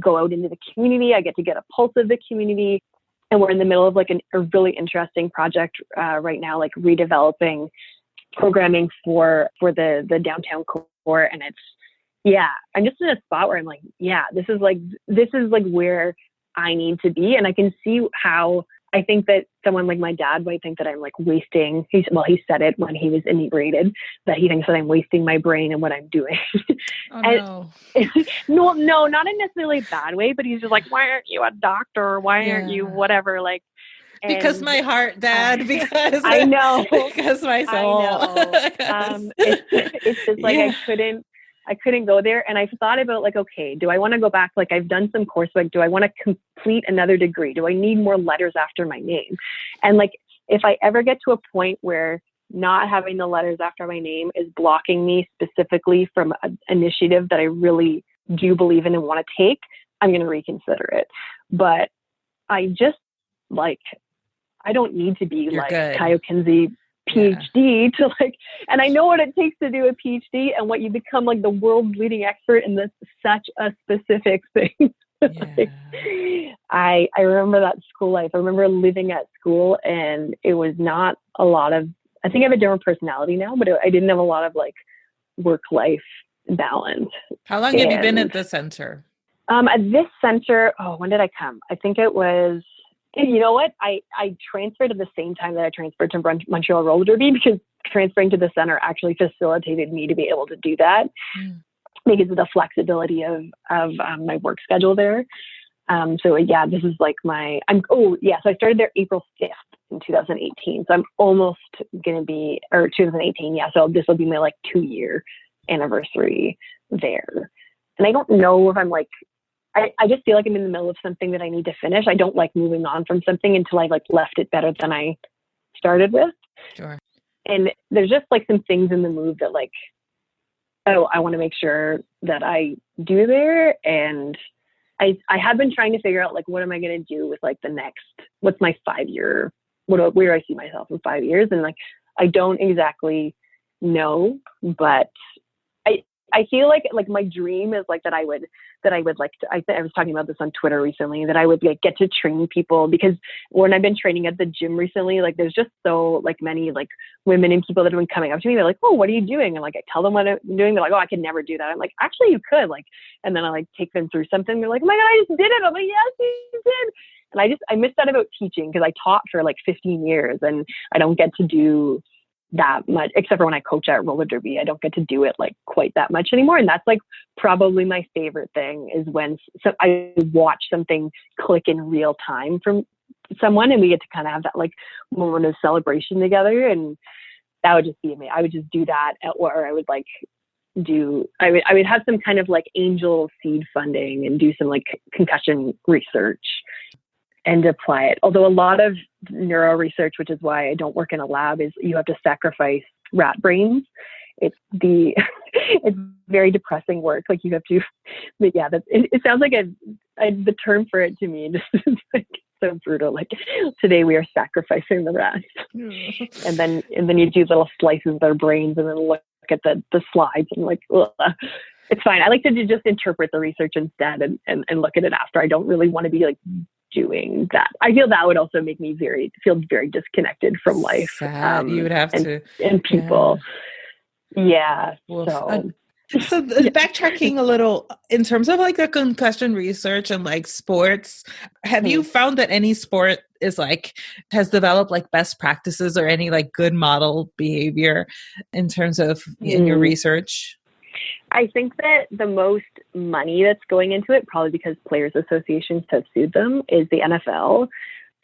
go out into the community. I get to get a pulse of the community. And we're in the middle of like a really interesting project right now, like redeveloping programming for the downtown core. And it's, yeah, I'm just in a spot where I'm like, yeah, this is like where I need to be. And I can see how I think that someone like my dad might think that I'm like wasting, he said it when he was inebriated, that he thinks that I'm wasting my brain and what I'm doing. Oh, no. No, not in necessarily a bad way, but he's just like, why aren't you a doctor? Why aren't you whatever? Like, because my heart, Dad, because I know, because my soul. I know. It's just like, I couldn't go there. And I've thought about like, okay, do I want to go back? Like I've done some coursework. Do I want to complete another degree? Do I need more letters after my name? And like, if I ever get to a point where not having the letters after my name is blocking me specifically from an initiative that I really do believe in and want to take, I'm going to reconsider it. But I just like, I don't need to be like Kaio-kensi PhD to like, and I know what it takes to do a PhD and what you become like the world's leading expert in this such a specific thing. Like, I remember that school life. I remember living at school, and it was not a lot of, I think I have a different personality now, but I didn't have a lot of like work-life balance. How long have you been at the center? At this center, when did I come? I think it was, you know what? I transferred at the same time that I transferred to Montreal Roller Derby, because transferring to the center actually facilitated me to be able to do that because of the flexibility of my work schedule there. So yeah, this is like so I started there April 5th in 2018. So I'm almost going to be, or 2018. Yeah. So this will be my like 2-year anniversary there. And I don't know if I'm like, I just feel like I'm in the middle of something that I need to finish. I don't like moving on from something until I like left it better than I started with. Sure. And there's just like some things in the move that like, I want to make sure that I do there. And I have been trying to figure out like, what am I going to do with like what's my 5-year, where do I see myself in 5 years? And like, I don't exactly know, but I feel like my dream is like that I would like to, I was talking about this on Twitter recently, that I would like get to train people, because when I've been training at the gym recently, like there's just so like many like women and people that have been coming up to me. They're like, oh, what are you doing? And like, I tell them what I'm doing. They're like, oh, I could never do that. I'm like, actually you could, like, and then I like take them through something. They're like, oh my God, I just did it. I'm like, yes, you did. And I missed that about teaching, because I taught for like 15 years and I don't get to do that much, except for when I coach at roller derby. I don't get to do it like quite that much anymore. And that's like probably my favorite thing, is when I watch something click in real time from someone and we get to kind of have that like moment of celebration together. And that would just be amazing. I would just do that or I would like I would have some kind of like angel seed funding and do some like concussion research and apply it. Although a lot of neuro research, which is why I don't work in a lab, is you have to sacrifice rat brains. It's very depressing work. Like you have to, but yeah, it sounds like the term for it to me just is like so brutal. Like today we are sacrificing the rats, and then you do little slices of their brains and then look at the slides and like, ugh. It's fine. I like to just interpret the research instead and look at it after. I don't really want to be like doing that. I feel that would also make me feel very disconnected from life. Sad. You would have to. And Yeah. people. Yeah. Woof. So So backtracking a little in terms of like the concussion research and like sports, have you found that any sport is like has developed like best practices or any like good model behavior in terms of in your research? I think that the most money that's going into it, probably because players associations have sued them, is the NFL.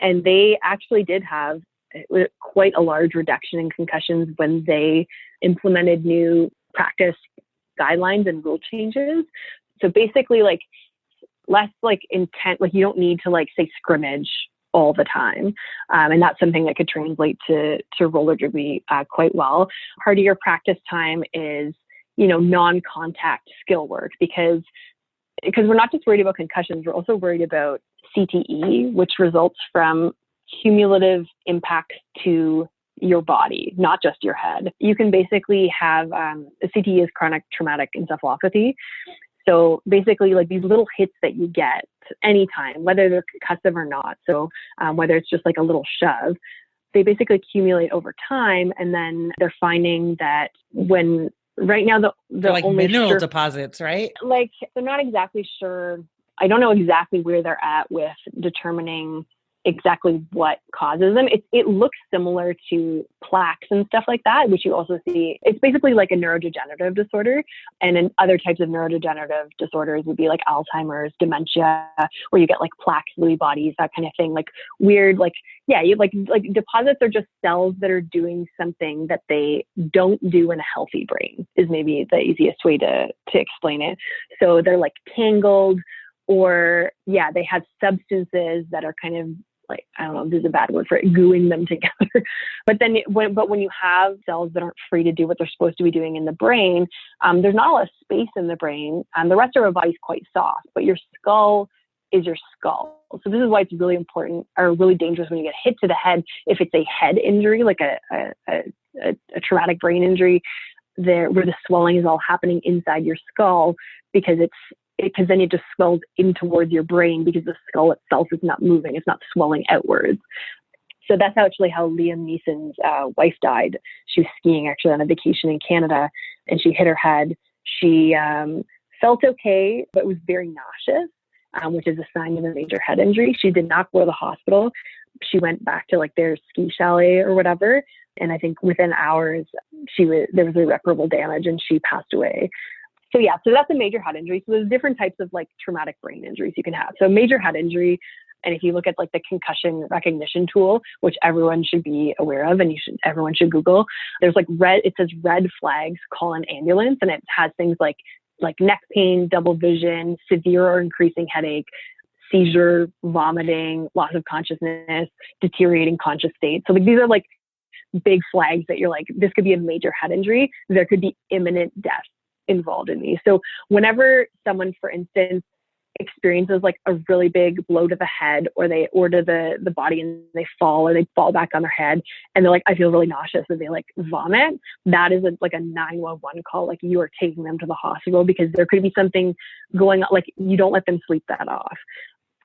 And they actually did have quite a large reduction in concussions when they implemented new practice guidelines and rule changes. So basically like less like intent, like you don't need to like say scrimmage all the time. And that's something that could translate to roller derby quite well. Part of your practice time is, non-contact skill work because we're not just worried about concussions, we're also worried about CTE, which results from cumulative impacts to your body, not just your head. You can basically have CTE is chronic traumatic encephalopathy. So basically like these little hits that you get anytime, whether they're concussive or not. So whether it's just like a little shove, they basically accumulate over time. And then they're finding that when right now, the like only mineral deposits, right? Like they're not exactly sure. I don't know exactly where they're at with determining exactly what causes them. It looks similar to plaques and stuff like that, which you also see. It's basically like a neurodegenerative disorder. And then other types of neurodegenerative disorders would be like Alzheimer's, dementia, where you get like plaques, Lewy bodies, that kind of thing. Like weird, like, yeah, you like deposits are just cells that are doing something that they don't do in a healthy brain is maybe the easiest way to explain it. So they're like tangled, or yeah, they have substances that are kind of like, I don't know if this is a bad word for it, gooing them together. But then when you have cells that aren't free to do what they're supposed to be doing in the brain, there's not a lot of space in the brain. The rest of our body's quite soft, but your skull is your skull. So this is why it's really important or really dangerous when you get hit to the head. If it's a head injury, like a traumatic brain injury, where the swelling is all happening inside your skull, because then it just swells in towards your brain because the skull itself is not moving. It's not swelling outwards. So that's actually how Liam Neeson's wife died. She was skiing actually on a vacation in Canada, and she hit her head. She felt okay, but was very nauseous, which is a sign of a major head injury. She did not go to the hospital. She went back to like their ski chalet or whatever. And I think within hours, there was irreparable damage and she passed away. So yeah, so that's a major head injury. So there's different types of like traumatic brain injuries you can have. So major head injury, and if you look at like the concussion recognition tool, which everyone should be aware of, and everyone should Google, there's like it says red flags, call an ambulance, and it has things like neck pain, double vision, severe or increasing headache, seizure, vomiting, loss of consciousness, deteriorating conscious state. So like these are like big flags that you're like, this could be a major head injury. There could be imminent death involved in these. So whenever someone, for instance, experiences like a really big blow to the head, or to the body and they fall, or they fall back on their head and they're like, I feel really nauseous, and they like vomit, that is like a 911 call. Like you are taking them to the hospital because there could be something going on. Like you don't let them sleep that off.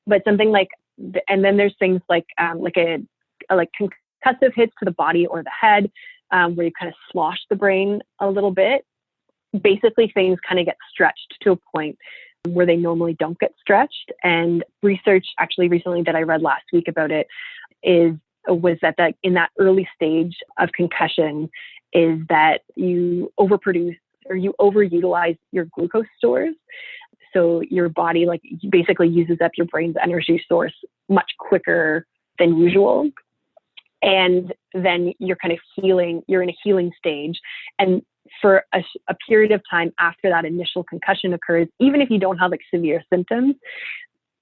But something like, and then there's things like concussive hits to the body or the head, where you kind of slosh the brain a little bit. Basically, things kind of get stretched to a point where they normally don't get stretched. And research actually recently that I read last week about it was that in that early stage of concussion is that you overproduce or you overutilize your glucose stores. So your body basically uses up your brain's energy source much quicker than usual. And then you're kind of you're in a healing stage. And for a period of time after that initial concussion occurs, even if you don't have like severe symptoms,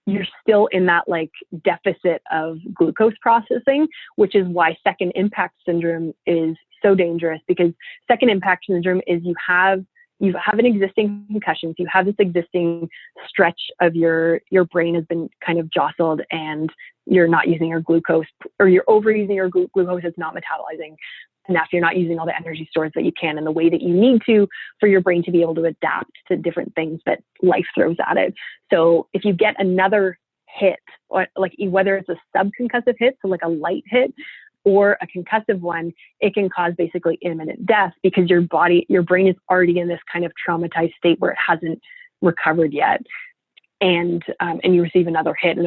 you're still in that like deficit of glucose processing, which is why second impact syndrome is so dangerous. Because second impact syndrome is you have an existing concussion, so you have this existing stretch of your brain has been kind of jostled, and you're not using your glucose, or you're overusing your glucose, it's not metabolizing. enough. You're not using all the energy stores that you can in the way that you need to for your brain to be able to adapt to different things that life throws at it. So if you get another hit, or like whether it's a subconcussive hit, so like a light hit, or a concussive one, it can cause basically imminent death because your brain is already in this kind of traumatized state where it hasn't recovered yet. And you receive another hit and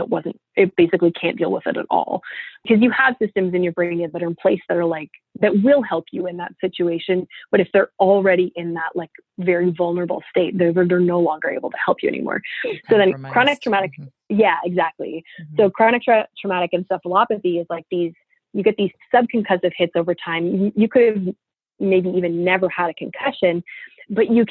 it basically can't deal with it at all, because you have systems in your brain that are in place that will help you in that situation. But if they're already in that like very vulnerable state, they're no longer able to help you anymore. So then chronic traumatic, yeah, exactly. So chronic traumatic encephalopathy is like you get these subconcussive hits over time. You could have maybe even never had a concussion, but you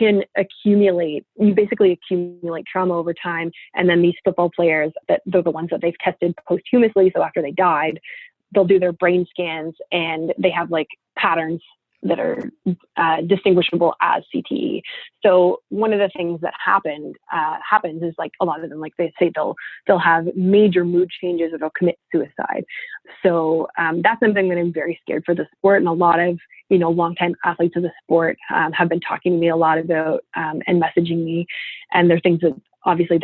basically accumulate trauma over time. And then these football players, they're the ones that they've tested posthumously. So after they died, they'll do their brain scans and they have like patterns that are distinguishable as CTE. So one of the things that happens is like a lot of them, like they say they'll have major mood changes or they'll commit suicide. So that's something that I'm very scared for the sport. And a lot of, longtime athletes of the sport have been talking to me a lot about and messaging me. And they're things that obviously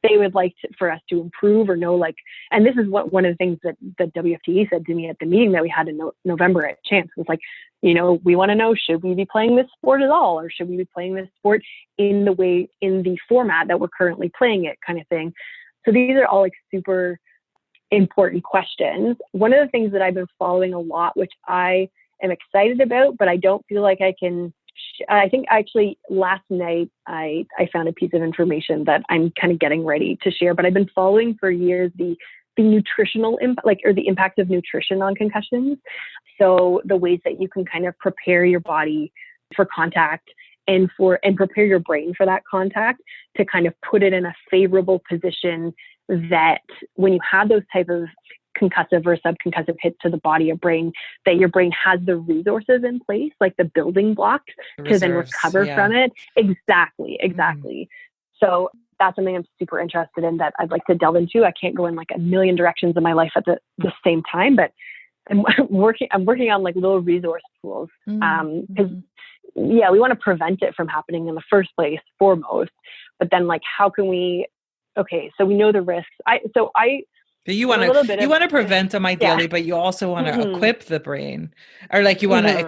they would like for us to improve or know, like, and this is one of the things that the WFTE said to me at the meeting that we had in November at Chance was like, we want to know, should we be playing this sport at all? Or should we be playing this sport in the format that we're currently playing it, kind of thing. So these are all like super important questions. One of the things that I've been following a lot, which I am excited about, but I don't feel like I can, I think actually last night I found a piece of information that I'm kind of getting ready to share, but I've been following for years the nutritional impact, or the impact of nutrition on concussions. So the ways that you can kind of prepare your body for contact and prepare your brain for that contact to kind of put it in a favorable position that when you have those type of concussive or subconcussive hits to the body or brain, that your brain has the resources in place, like the building blocks to then recover from it. Exactly. So that's something I'm super interested in that I'd like to delve into. I can't go in like a million directions in my life at the same time, but I'm working on like little resource tools. Because we want to prevent it from happening in the first place, foremost. But then like, how can we, so we know the risks. You want to prevent them ideally, but you also want to equip the brain, or like you want to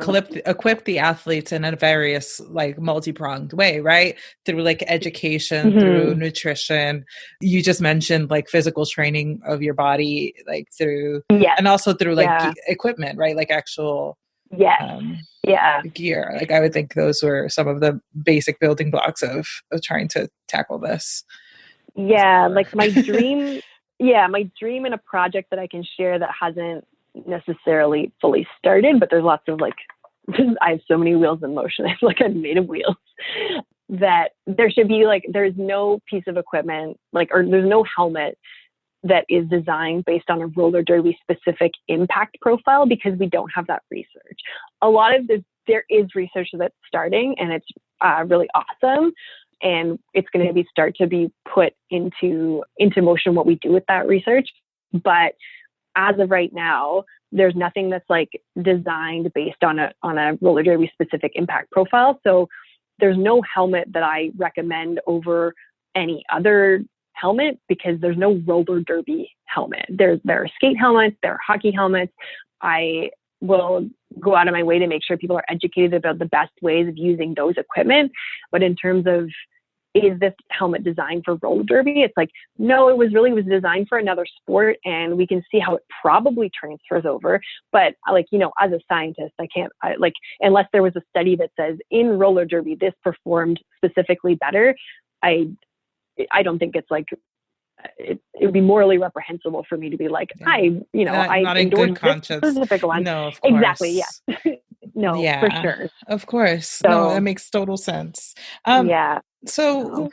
equip the athletes in a various like multi-pronged way, right? Through like education, through nutrition. You just mentioned like physical training of your body, like through, and also through like equipment, right? Like actual gear. Like I would think those were some of the basic building blocks of trying to tackle this. Yeah, like my dream. Yeah, my dream in a project that I can share that hasn't necessarily fully started, but there's lots of like, I have so many wheels in motion. I feel like I'm made of wheels. That there should be like, there's no piece of equipment, or there's no helmet that is designed based on a roller derby specific impact profile, because we don't have that research. A lot of there is research that's starting, and it's really awesome. And it's going to start to be put into motion what we do with that research. But as of right now, there's nothing that's like designed based on a roller derby specific impact profile. So there's no helmet that I recommend over any other helmet, because there's no roller derby helmet. There are skate helmets, there are hockey helmets. I will go out of my way to make sure people are educated about the best ways of using those equipment. But in terms of, is this helmet designed for roller derby? It's like, no, it was designed for another sport, and we can see how it probably transfers over. But like, as a scientist, unless there was a study that says in roller derby, this performed specifically better. I don't think it's like, it would be morally reprehensible for me to be like, I endorse this specific one. No, of course. Exactly. Yeah. No, for sure. Of course. So, no, that makes total sense. So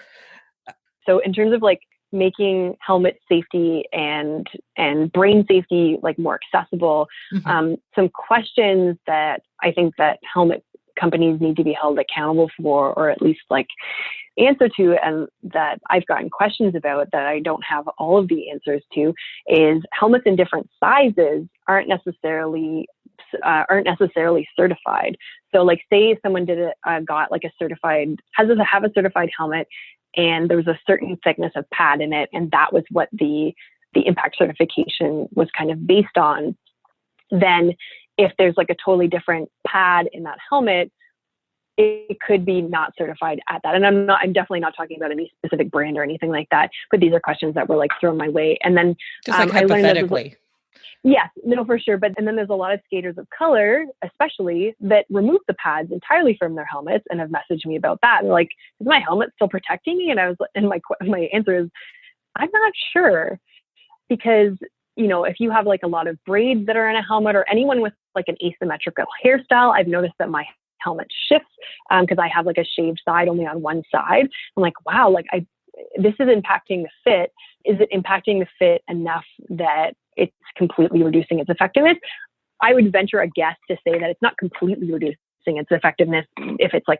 in terms of like making helmet safety and brain safety like more accessible, some questions that I think that helmet companies need to be held accountable for, or at least like answer to, and that I've gotten questions about that I don't have all of the answers to, is helmets in different sizes aren't necessarily aren't necessarily certified. So like say someone got like have a certified helmet and there was a certain thickness of pad in it, and that was what the impact certification was kind of based on. Then if there's like a totally different pad in that helmet, it could be not certified at that. And I'm definitely not talking about any specific brand or anything like that, but these are questions that were like thrown my way. And then just like hypothetically. Yes, no, for sure. And then there's a lot of skaters of color, especially, that remove the pads entirely from their helmets and have messaged me about that. And like, is my helmet still protecting me? And my answer is, I'm not sure, because, you know, if you have like a lot of braids that are in a helmet, or anyone with like an asymmetrical hairstyle, I've noticed that my helmet shifts because I have like a shaved side only on one side. I'm like, wow, like this is impacting the fit. Is it impacting the fit enough that it's completely reducing its effectiveness? I would venture a guess to say that it's not completely reducing its effectiveness if it's like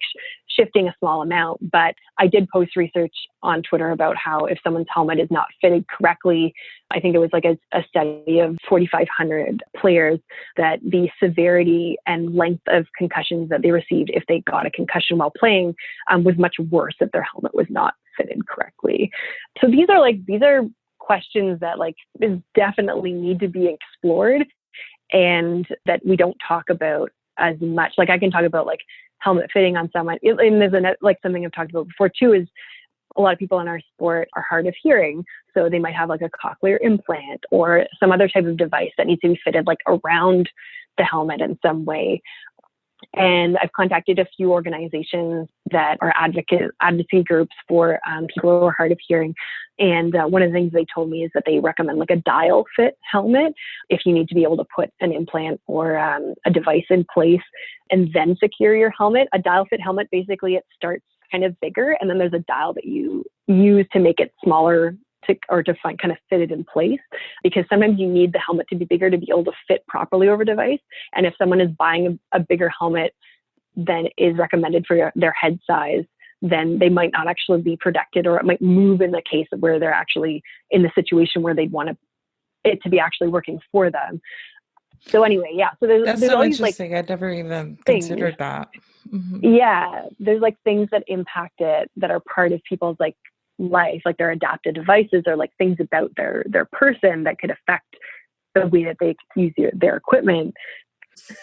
shifting a small amount. But I did post research on Twitter about how if someone's helmet is not fitted correctly, I think it was like a study of 4,500 players, that the severity and length of concussions that they received if they got a concussion while playing was much worse if their helmet was not fitted correctly. So these are questions that like definitely need to be explored, and that we don't talk about as much. Like I can talk about like helmet fitting on someone, and there's like something I've talked about before too, is a lot of people in our sport are hard of hearing, so they might have like a cochlear implant or some other type of device that needs to be fitted like around the helmet in some way. And I've contacted a few organizations that are advocacy groups for people who are hard of hearing. And one of the things they told me is that they recommend like a dial fit helmet if you need to be able to put an implant or a device in place and then secure your helmet. A dial fit helmet, basically it starts kind of bigger, and then there's a dial that you use to make it smaller to find kind of fit it in place, because sometimes you need the helmet to be bigger to be able to fit properly over device. And if someone is buying a bigger helmet than is recommended for their head size, then they might not actually be protected, or it might move in the case of where they're actually in the situation where they'd want it to be actually working for them. So anyway, yeah. So That's there's so all these, interesting. I never even considered that. Mm-hmm. Yeah, there's like things that impact it that are part of people's like life, like their adapted devices, or like things about their person that could affect the way that they use their equipment.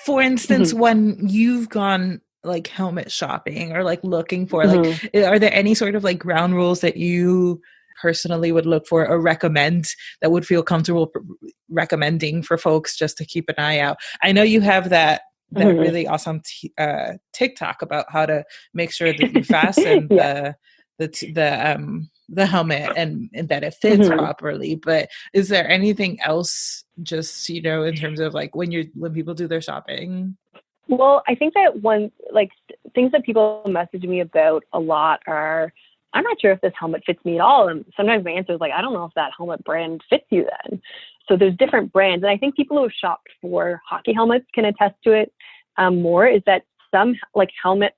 For instance, when you've gone like helmet shopping or like looking for like, are there any sort of like ground rules that you personally would look for or recommend that would feel comfortable recommending for folks just to keep an eye out? I know you have that really awesome TikTok about how to make sure that you fasten the helmet and that it fits properly. But is there anything else, just, you know, in terms of like when people do their shopping? Well, I think that things that people message me about a lot are, I'm not sure if this helmet fits me at all. And sometimes my answer is like, I don't know if that helmet brand fits you then. So there's different brands. And I think people who have shopped for hockey helmets can attest to it more, is that some like helmet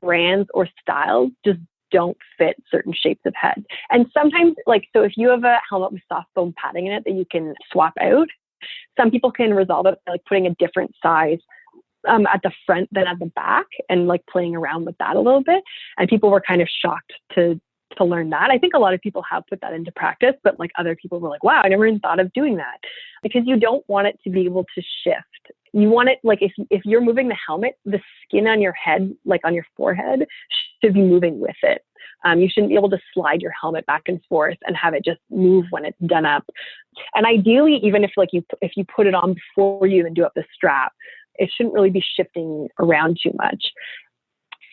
brands or styles just don't fit certain shapes of head. And sometimes so if you have a helmet with soft foam padding in it that you can swap out, some people can resolve it by like putting a different size at the front than at the back, and like playing around with that a little bit. And people were kind of shocked to learn that. I think a lot of people have put that into practice, but like other people were like, wow, I never even thought of doing that, because you don't want it to be able to shift. You want it, like if you're moving the helmet, the skin on your head, like on your forehead, should be moving with it. You shouldn't be able to slide your helmet back and forth and have it just move when it's done up. And ideally, even if you put it on before you even do up the strap, it shouldn't really be shifting around too much.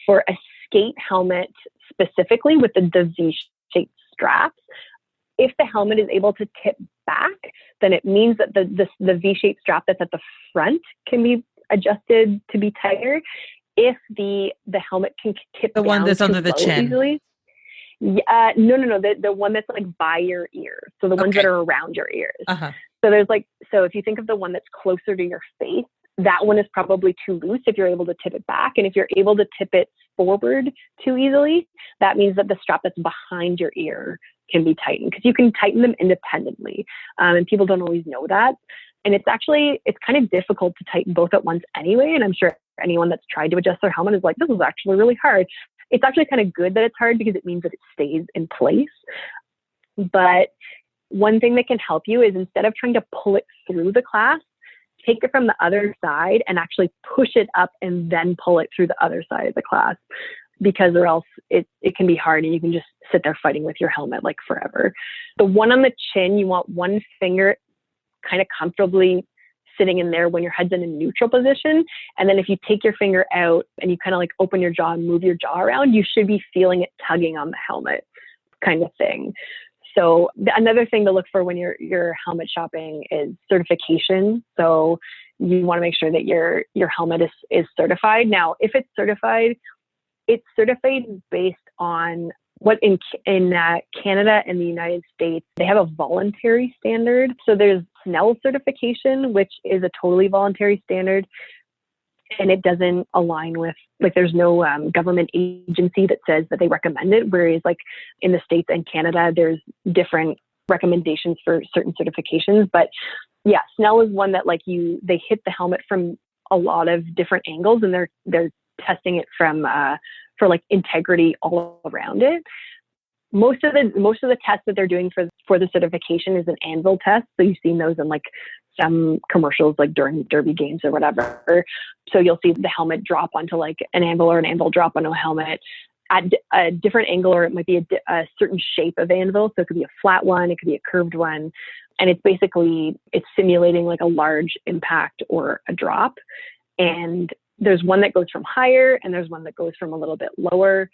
For a skate helmet specifically with the V-shaped straps, if the helmet is able to tip back, then it means that the V-shaped strap that's at the front can be adjusted to be tighter. If the helmet can tip the one that's under the chin easily. No. The one that's like by your ears. So the ones that are around your ears. So so if you think of the one that's closer to your face, that one is probably too loose if you're able to tip it back. And if you're able to tip it forward too easily, that means that the strap that's behind your ear can be tightened, because you can tighten them independently. And people don't always know that. And it's kind of difficult to tighten both at once anyway. And I'm sure anyone that's tried to adjust their helmet is like, this is actually really hard. It's actually kind of good that it's hard because it means that it stays in place. But one thing that can help you is instead of trying to pull it through the clasp, take it from the other side and actually push it up and then pull it through the other side of the clasp, because or else it can be hard and you can just sit there fighting with your helmet like forever. The one on the chin, you want one finger kind of comfortably sitting in there when your head's in a neutral position. And then if you take your finger out and you kind of like open your jaw and move your jaw around, you should be feeling it tugging on the helmet kind of thing. So another thing to look for when you're helmet shopping is certification. So you want to make sure that your helmet is certified. Now, if it's certified based on what in Canada and the United States, they have a voluntary standard. So there's SNEL certification, which is a totally voluntary standard. And it doesn't align with, like, there's no government agency that says that they recommend it. Whereas like in the States and Canada, there's different recommendations for certain certifications. But yeah, SNEL is one that like they hit the helmet from a lot of different angles, and they're testing it from for like integrity all around it. Most of the tests that they're doing for the certification is an anvil test. So you've seen those in like some commercials, like during derby games or whatever. So you'll see the helmet drop onto like an anvil, or an anvil drop onto a helmet at a different angle, or it might be a certain shape of anvil. So it could be a flat one, it could be a curved one. And it's simulating like a large impact or a drop. And there's one that goes from higher and there's one that goes from a little bit lower.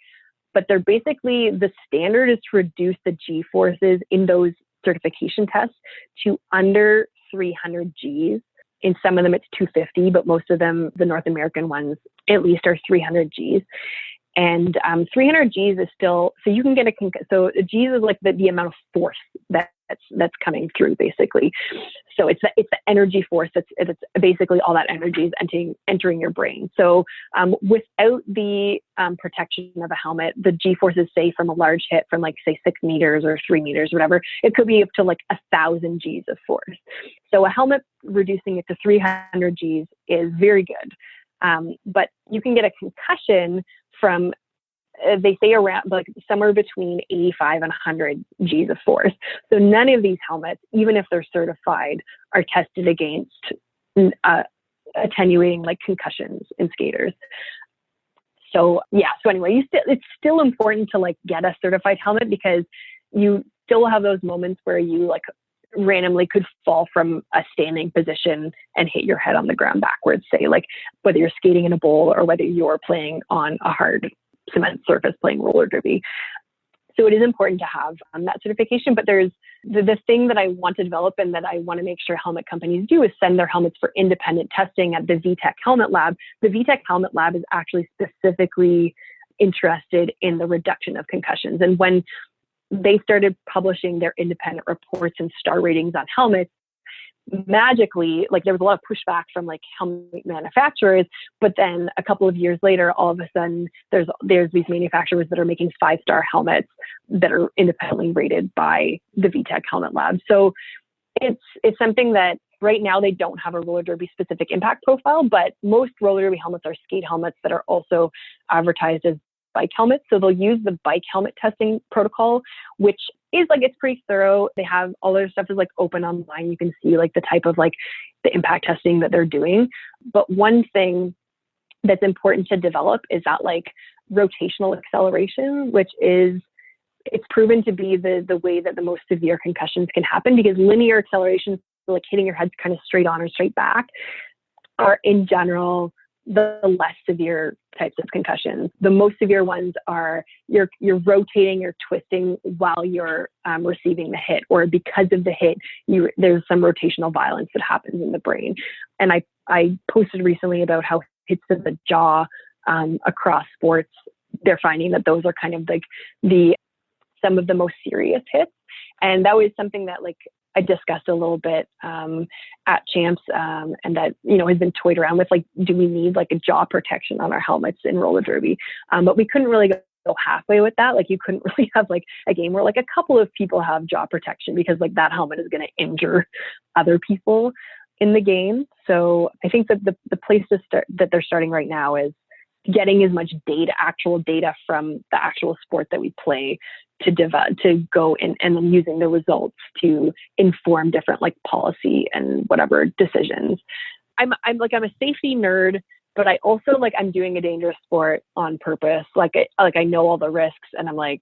But they're basically, the standard is to reduce the G forces in those certification tests to under 300 Gs. In some of them, it's 250, but most of them, the North American ones, at least are 300 Gs. And 300 Gs is still, so you can get so Gs is like the amount of force that's coming through, basically. So it's the energy force it's basically all that energy is entering your brain. So without the protection of a helmet, the G forces, say from a large hit from like say 6 meters or 3 meters, whatever, it could be up to like 1,000 Gs of force. So a helmet reducing it to 300 Gs is very good. But you can get a concussion from, they say around like somewhere between 85 and 100 Gs of force. So none of these helmets, even if they're certified, are tested against attenuating like concussions in skaters. So yeah, so anyway, it's still important to like get a certified helmet, because you still have those moments where you like randomly could fall from a standing position and hit your head on the ground backwards, say like whether you're skating in a bowl or whether you're playing on a hard cement surface playing roller derby. So it is important to have that certification. But there's the thing that I want to develop and that I want to make sure helmet companies do is send their helmets for independent testing at the VTech Helmet Lab. The VTech Helmet Lab is actually specifically interested in the reduction of concussions. And when they started publishing their independent reports and star ratings on helmets, magically, like there was a lot of pushback from like helmet manufacturers, but then a couple of years later, all of a sudden there's these manufacturers that are making 5-star helmets that are independently rated by the VTech Helmet Lab. So it's something that right now they don't have a roller derby specific impact profile, but most roller derby helmets are skate helmets that are also advertised as bike helmets. So they'll use the bike helmet testing protocol, which is like, it's pretty thorough. They have all their stuff is like open online. You can see like the type of like the impact testing that they're doing. But one thing that's important to develop is that like rotational acceleration, which is, it's proven to be the way that the most severe concussions can happen, because linear acceleration, like hitting your head kind of straight on or straight back, are in general the less severe types of concussions. The most severe ones are you're rotating, you're twisting while you're receiving the hit, or because of the hit, there's some rotational violence that happens in the brain. And I posted recently about how hits to the jaw across sports, they're finding that those are kind of like some of the most serious hits. And that was something that like I discussed a little bit at Champs, and that, you know, has been toyed around with, like, do we need like a jaw protection on our helmets in roller derby? But we couldn't really go halfway with that. Like, you couldn't really have like a game where like a couple of people have jaw protection, because like that helmet is going to injure other people. in the game. So I think that the place to start that they're starting right now is getting as much actual data from the actual sport that we play to go in, and then using the results to inform different like policy and whatever decisions. I'm a safety nerd, but I also like I'm doing a dangerous sport on purpose. I know all the risks, and I'm like,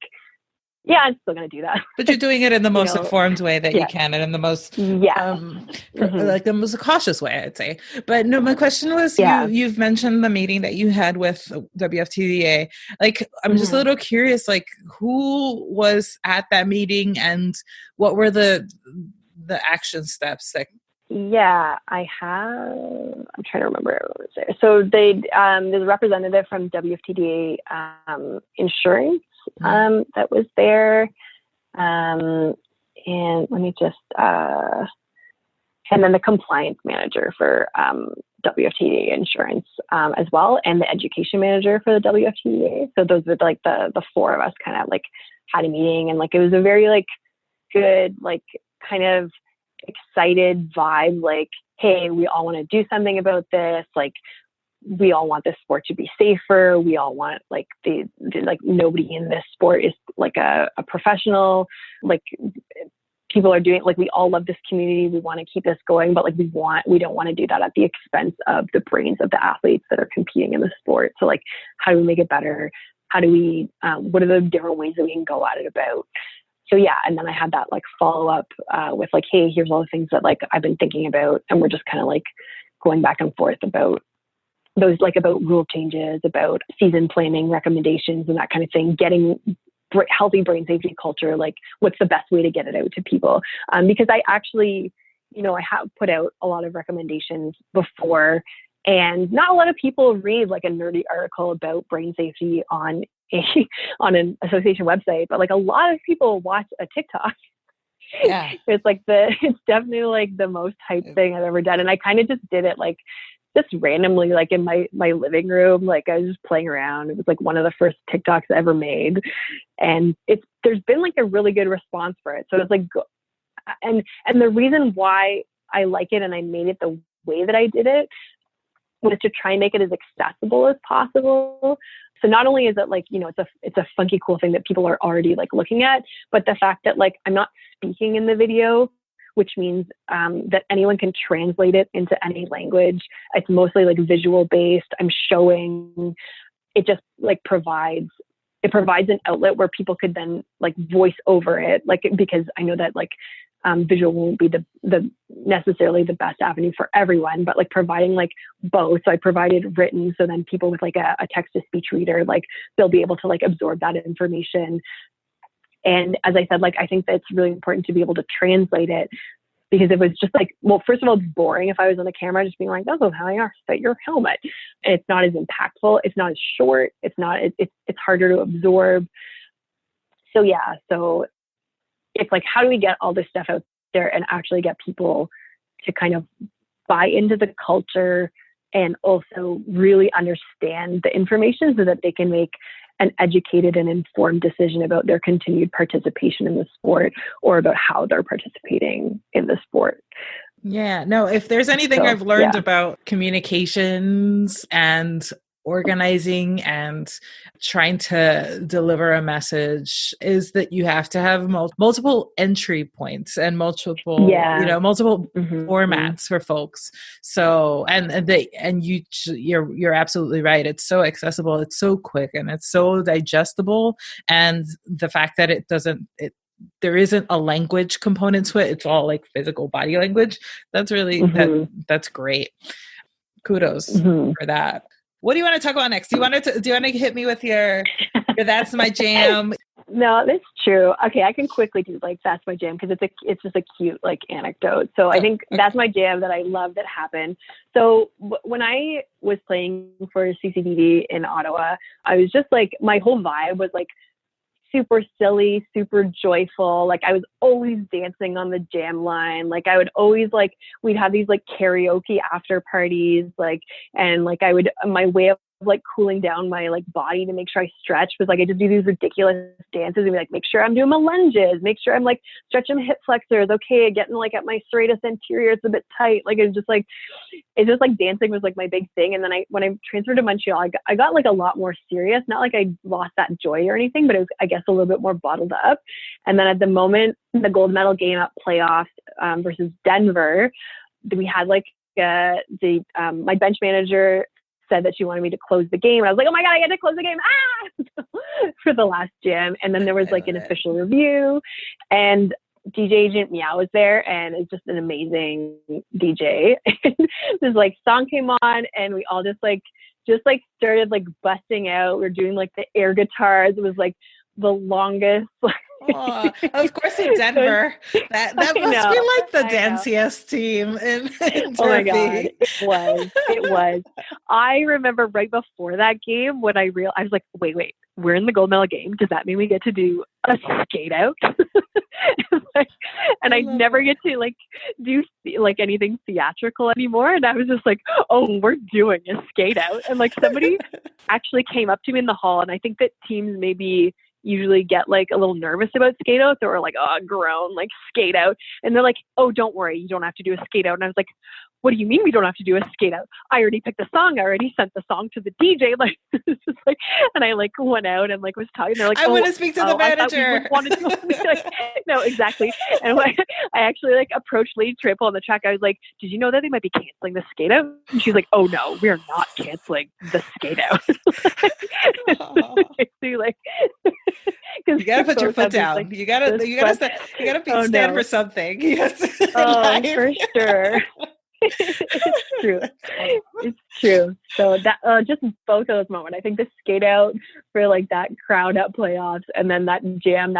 yeah, I'm still going to do that. But you're doing it in the most informed way that you can, and in the most, like the most cautious way, I'd say. But no, my question was, you've mentioned the meeting that you had with WFTDA. Like, I'm just a little curious, like, who was at that meeting, and what were the action steps? Like, yeah, I'm trying to remember what was there. So there's a representative from WFTDA insurance that was there. And let me just, and then the compliance manager for WFTDA insurance as well, and the education manager for the WFTDA. So those were like the four of us kind of like had a meeting, and like it was a very like good, like kind of excited vibe, like, hey, we all want to do something about this, like we all want this sport to be safer, we all want like like nobody in this sport is like a professional, like people are doing, like we all love this community, we want to keep this going, but like we don't want to do that at the expense of the brains of the athletes that are competing in the sport. So like, how do we make it better? How do we what are the different ways that we can go at it about? So yeah, and then I had that like follow up with like, hey, here's all the things that like I've been thinking about, and we're just kind of like going back and forth about those, like about rule changes, about season planning recommendations and that kind of thing, getting healthy brain safety culture, like what's the best way to get it out to people. Because I actually, I have put out a lot of recommendations before, and not a lot of people read like a nerdy article about brain safety on an association website, but like a lot of people watch a TikTok. Yeah. It's definitely like the most hype thing I've ever done. And I kind of just did it like just randomly, like in my living room, like I was just playing around. It was like one of the first TikToks I ever made. And there's been like a really good response for it. So it's like, and the reason why I like it and I made it the way that I did it was to try and make it as accessible as possible. So not only is it like, it's a funky, cool thing that people are already like looking at, but the fact that like I'm not speaking in the video, which means that anyone can translate it into any language. It's mostly like visual based. I'm showing, it just like provides an outlet where people could then like voice over it. Like, because I know that like visual won't be the necessarily the best avenue for everyone, but like providing like both. So I provided written, so then people with like a text to speech reader, like they'll be able to like absorb that information. And as I said, like, I think that it's really important to be able to translate it, because it was just like, well, first of all, it's boring if I was on the camera just being like, that's how you set your helmet. And it's not as impactful. It's not as short. It's harder to absorb. So yeah, so it's like, how do we get all this stuff out there and actually get people to kind of buy into the culture and also really understand the information so that they can make an educated and informed decision about their continued participation in the sport, or about how they're participating in the sport. Yeah, no, if there's anything I've learned about communications and organizing and trying to deliver a message, is that you have to have multiple entry points and multiple formats for folks. So, you're absolutely right. It's so accessible, it's so quick, and it's so digestible. And the fact that there isn't a language component to it, it's all like physical body language. That's really, that's great. Kudos for that. What do you want to talk about next? Do you want to hit me with your that's my jam? No, that's true. Okay, I can quickly do like that's my jam, because it's just a cute like anecdote. So I think that's my jam that I love that happened. So when I was playing for CCDD in Ottawa, I was just like, my whole vibe was like super silly, super joyful. Like I was always dancing on the jam line. Like I would always we'd have these like karaoke after parties, like, and like my way of like cooling down my like body to make sure I stretch was like I just do these ridiculous dances and be like, make sure I'm doing my lunges, make sure I'm like stretching my hip flexors, okay, getting like at my serratus anterior, it's a bit tight. Like it's just like dancing was like my big thing. And then when I transferred to Montreal, I got like a lot more serious. Not like I lost that joy or anything, but it was, I guess, a little bit more bottled up. And then at the moment, the gold medal game at playoffs versus Denver, we had like my bench manager said that she wanted me to close the game. And I was like, oh my God, I get to close the game. For the last jam. And then there was like an official review, and DJ Agent Meow was there, and it's just an amazing DJ. And this like song came on, and we all just started like busting out. We were doing like the air guitars. It was like the longest. Oh, of course, in Denver, that must be like the danciest team in Oh my God, it was. I remember right before that game when I was like, wait, we're in the gold medal game. Does that mean we get to do a skate out? And I never get to like do like anything theatrical anymore. And I was just like, oh, we're doing a skate out. And like somebody actually came up to me in the hall, and I think that teams maybe usually get like a little nervous about skate outs, or like, oh, grown, like skate out. And they're like, oh, don't worry, you don't have to do a skate out. And I was like, what do you mean we don't have to do a skate out? I already picked the song. I already sent the song to the DJ. Like, it's just like, and I like went out and like was talking. They're like, I want to speak to the manager. Like, no, exactly. And I actually like approached Lady Triple on the track. I was like, did you know that they might be canceling the skate out? And she's like, oh no, we're not canceling the skate out. Like, you gotta put your foot down. Like, you gotta stand for something. For sure. It's true. So that just both of those moments. I think the skate out for like that crowd at playoffs, and then that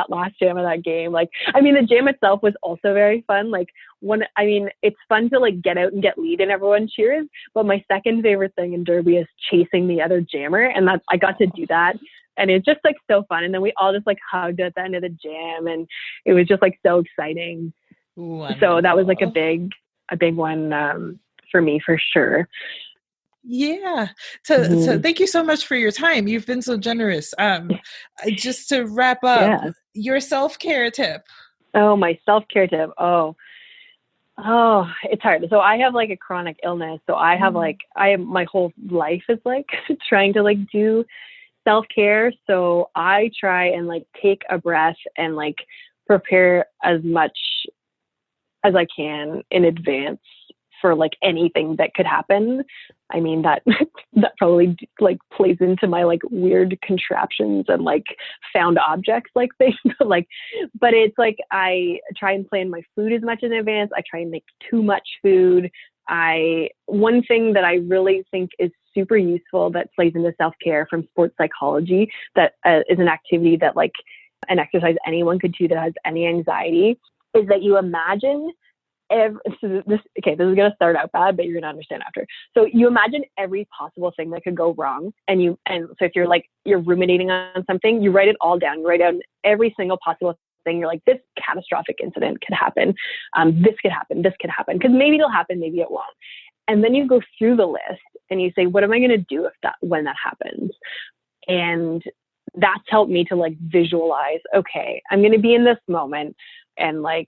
last jam of that game. Like, I mean, the jam itself was also very fun. Like it's fun to like get out and get lead and everyone cheers. But my second favorite thing in Derby is chasing the other jammer, and I got to do that. And it's just like so fun. And then we all just like hugged at the end of the jam, and it was just like so exciting. Wonderful. So that was like a big one for me, for sure. Yeah. So thank you so much for your time. You've been so generous. Just to wrap up, your self-care tip. Oh, my self-care tip. Oh, it's hard. So I have like a chronic illness. So I have my whole life is like trying to like do self-care. So I try and like take a breath and like prepare as much as I can in advance for like anything that could happen. I mean, that probably like plays into my like weird contraptions and like found objects like things. But it's like I try and plan my food as much in advance. I try and make too much food. One thing that I really think is super useful that plays into self-care from sports psychology, that is an activity that like an exercise anyone could do that has any anxiety, is that you imagine this is going to start out bad, but you're going to understand after. So you imagine every possible thing that could go wrong. And so if you're ruminating on something, you write it all down. You write down every single possible thing. You're like, this catastrophic incident could happen. This could happen. This could happen. Because maybe it'll happen. Maybe it won't. And then you go through the list and you say, what am I going to do when that happens? And that's helped me to like visualize, okay, I'm going to be in this moment. And like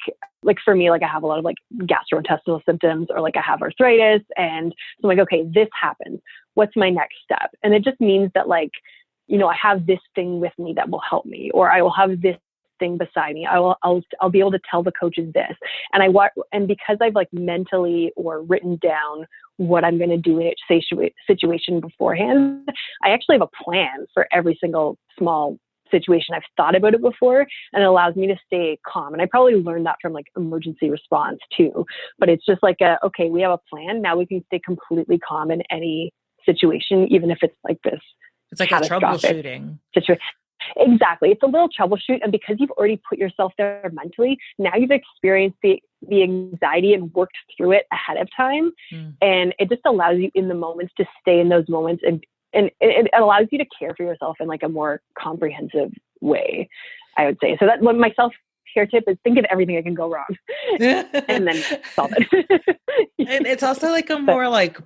for me, like I have a lot of like gastrointestinal symptoms, or like I have arthritis. And so I'm like, okay, this happens. What's my next step? And it just means that like, I have this thing with me that will help me, or I will have this thing beside me. I'll be able to tell the coaches this. And because I've like mentally or written down what I'm going to do in each situation beforehand, I actually have a plan for every single small situation. I've thought about it before, and it allows me to stay calm. And I probably learned that from like emergency response too, but it's just like okay, we have a plan. Now we can stay completely calm in any situation, even if it's like this. It's like a troubleshooting situation. Exactly. It's a little troubleshoot. And because you've already put yourself there mentally, now you've experienced the anxiety and worked through it ahead of time. And it just allows you in the moments to stay in those moments, and it allows you to care for yourself in like a more comprehensive way, I would say. So that my self-care tip is think of everything that can go wrong and then solve it. And it's also like a more like,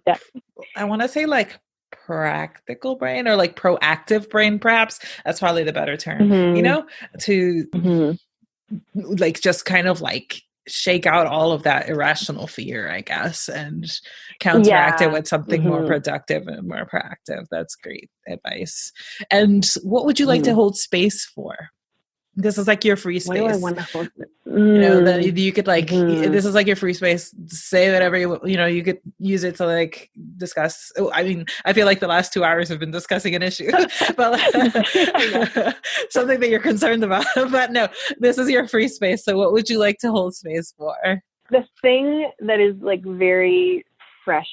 I want to say like practical brain, or like proactive brain, perhaps. That's probably the better term, Mm-hmm. to Mm-hmm. like just kind of like shake out all of that irrational fear, I guess, and counteract it Yeah. with something more Mm-hmm. productive and more proactive. That's great advice. And what would you like to Mm-hmm. hold space for? This is like your free What do I space. want to hold? That you could like, Mm-hmm. this is like your free space. Say whatever you could use it to like discuss. I mean, I feel like the last 2 hours have been discussing an issue, but I know. something that you're concerned about. But no, this is your free space. So what would you like to hold space for? The thing that is like very fresh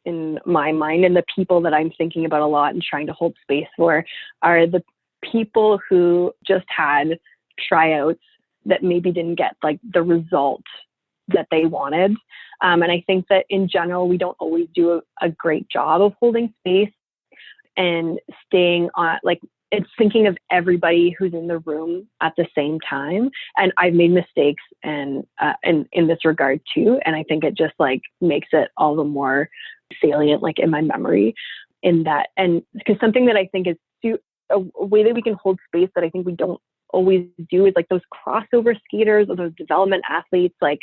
in my mind, and the people that I'm thinking about a lot and trying to hold space for, are the people who just had tryouts that maybe didn't get like the result that they wanted. And I think that in general, we don't always do a great job of holding space and staying on, like, it's thinking of everybody who's in the room at the same time. And I've made mistakes and in this regard too. And I think it just like makes it all the more salient, like in my memory, in that. And because something that I think is a way that we can hold space that I think we don't always do is like those crossover skaters or those development athletes, like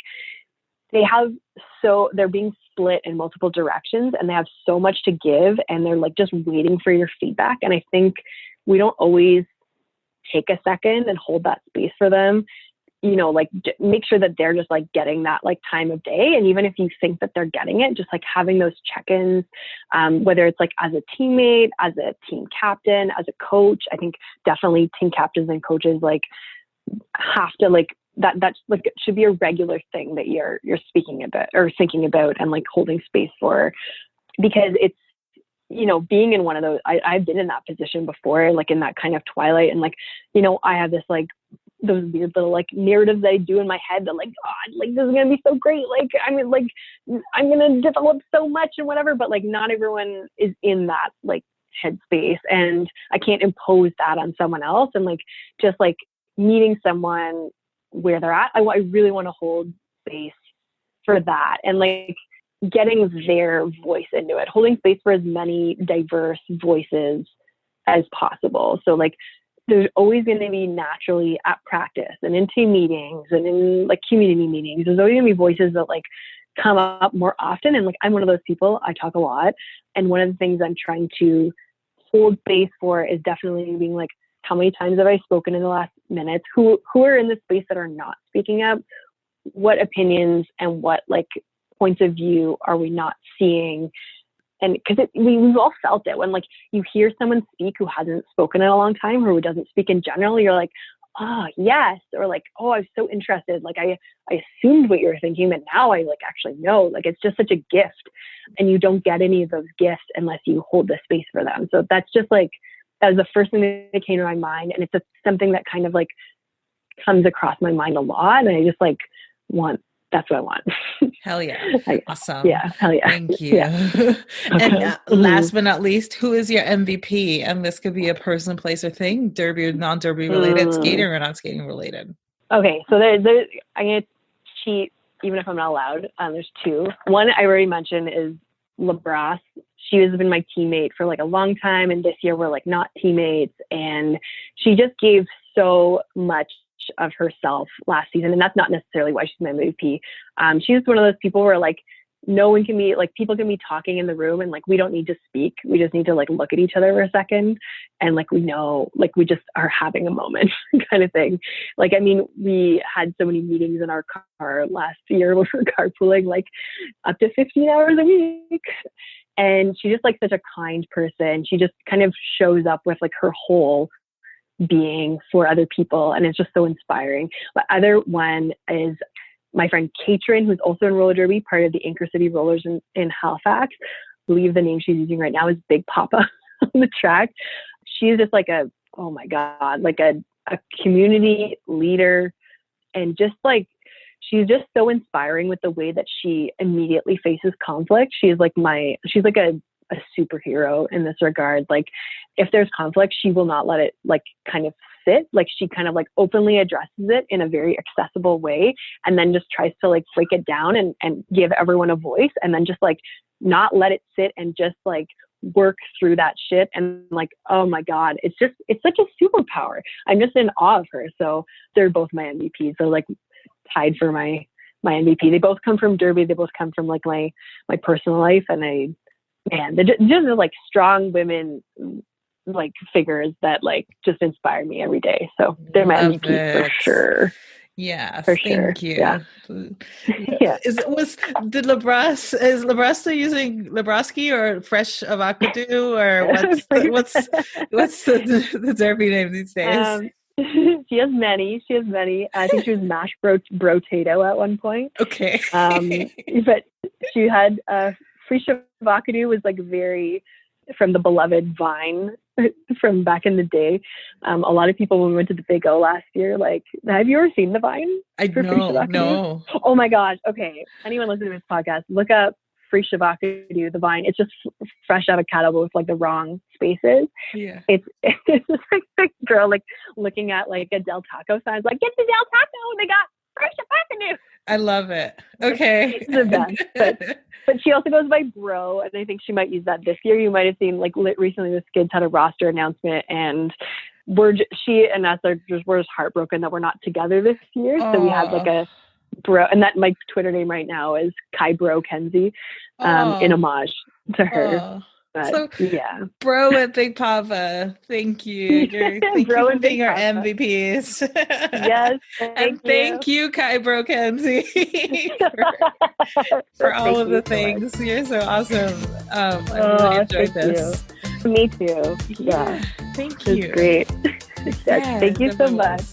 they're being split in multiple directions and they have so much to give and they're like just waiting for your feedback. And I think we don't always take a second and hold that space for them, like make sure that they're just like getting that like time of day. And even if you think that they're getting it, just like having those check-ins, whether it's like as a teammate, as a team captain, as a coach. I think definitely team captains and coaches like have to like, that's like, it should be a regular thing that you're speaking about or thinking about and like holding space for, because it's, being in one of those, I've been in that position before, like in that kind of twilight. And like, I have this like, those weird little like narratives that I do in my head that like, God, like this is going to be so great. Like, I mean, like I'm going to develop so much and whatever, but like not everyone is in that like headspace and I can't impose that on someone else. And like, just like meeting someone where they're at, I really want to hold space for that. And like, getting their voice into it, holding space for as many diverse voices as possible. So like there's always going to be naturally at practice and in team meetings and in like community meetings, there's always going to be voices that like come up more often. And like, I'm one of those people, I talk a lot. And one of the things I'm trying to hold space for is definitely being like, how many times have I spoken in the last minutes? Who are in the space that are not speaking up? What opinions and what like points of view are we not seeing? And because we've all felt it when like you hear someone speak who hasn't spoken in a long time or who doesn't speak in general, you're like, oh yes, or like, oh, I was so interested, like I assumed what you were thinking, but now I like actually know. Like it's just such a gift, and you don't get any of those gifts unless you hold the space for them. So that's just like, that was the first thing that came to my mind, and it's something that kind of like comes across my mind a lot, and I just like that's what I want. Hell yeah. Awesome. Yeah. Hell yeah. Thank you. Yeah. And Okay. last but not least, who is your MVP? And this could be a person, place, or thing, derby or non-derby related, skating or not skating related. Okay. So I'm going to cheat, even if I'm not allowed. There's two. One I already mentioned is LaBrasse. She has been my teammate for like a long time. And this year we're like not teammates. And she just gave so much of herself last season, and that's not necessarily why she's my MVP. She's one of those people where like no one can be like, people can be talking in the room and like we don't need to speak, we just need to like look at each other for a second and like we know, like we just are having a moment kind of thing. Like, I mean, we had so many meetings in our car last year when we were carpooling like up to 15 hours a week, and she's just like such a kind person. She just kind of shows up with like her whole being for other people, and it's just so inspiring. But other one is my friend Katrin, who's also in roller derby, part of the Anchor City Rollers in Halifax. I believe the name she's using right now is Big Papa on the track. She's just like oh my God, like a community leader, and just like she's just so inspiring with the way that she immediately faces conflict. She's like a superhero in this regard. Like if there's conflict, she will not let it like kind of sit. Like she kind of like openly addresses it in a very accessible way, and then just tries to like break it down and give everyone a voice, and then just like not let it sit and just like work through that shit. And like, oh my God, it's such a superpower. I'm just in awe of her. So they're both my MVPs. So like tied for my MVP. They both come from Derby. They both come from like my personal life. And they're just like strong women, like figures that like just inspire me every day. So they're my MVP for sure. Yeah, for sure. Thank you. Yeah. Yeah. Is Lebras still using Lebrowski or Fresh Avocado, or what's the Derby name these days? She has many. I think she was mashed brotato at one point. Okay. But she had Fresh Avocado was like very from the beloved Vine from back in the day. A lot of people when we went to the Big O last year, like, have you ever seen the Vine? No. Oh my gosh. Okay. Anyone listening to this podcast, look up Fresh Avocado, the Vine. It's just fresh avocado, but with like the wrong spaces. Yeah. It's just like a girl like looking at like a Del Taco sign, like, get the Del Taco, they got Fresh Avocado. I love it. Okay. It's the best. But she also goes by Bro, and I think she might use that this year. You might have seen like recently the Skids had a roster announcement, and she and us we're just heartbroken that we're not together this year. So we have like a Bro, and that my Twitter name right now is Kaio-kensi, in homage to her. But, so yeah, Bro and Big Papa, thank you. Thank you for being our MVPs. Yes, thank you, Kaio-kensi, for all of the things. You're so awesome. I really enjoyed this. Me too. Yeah. Thank you. It's great. Yes, thank you so much.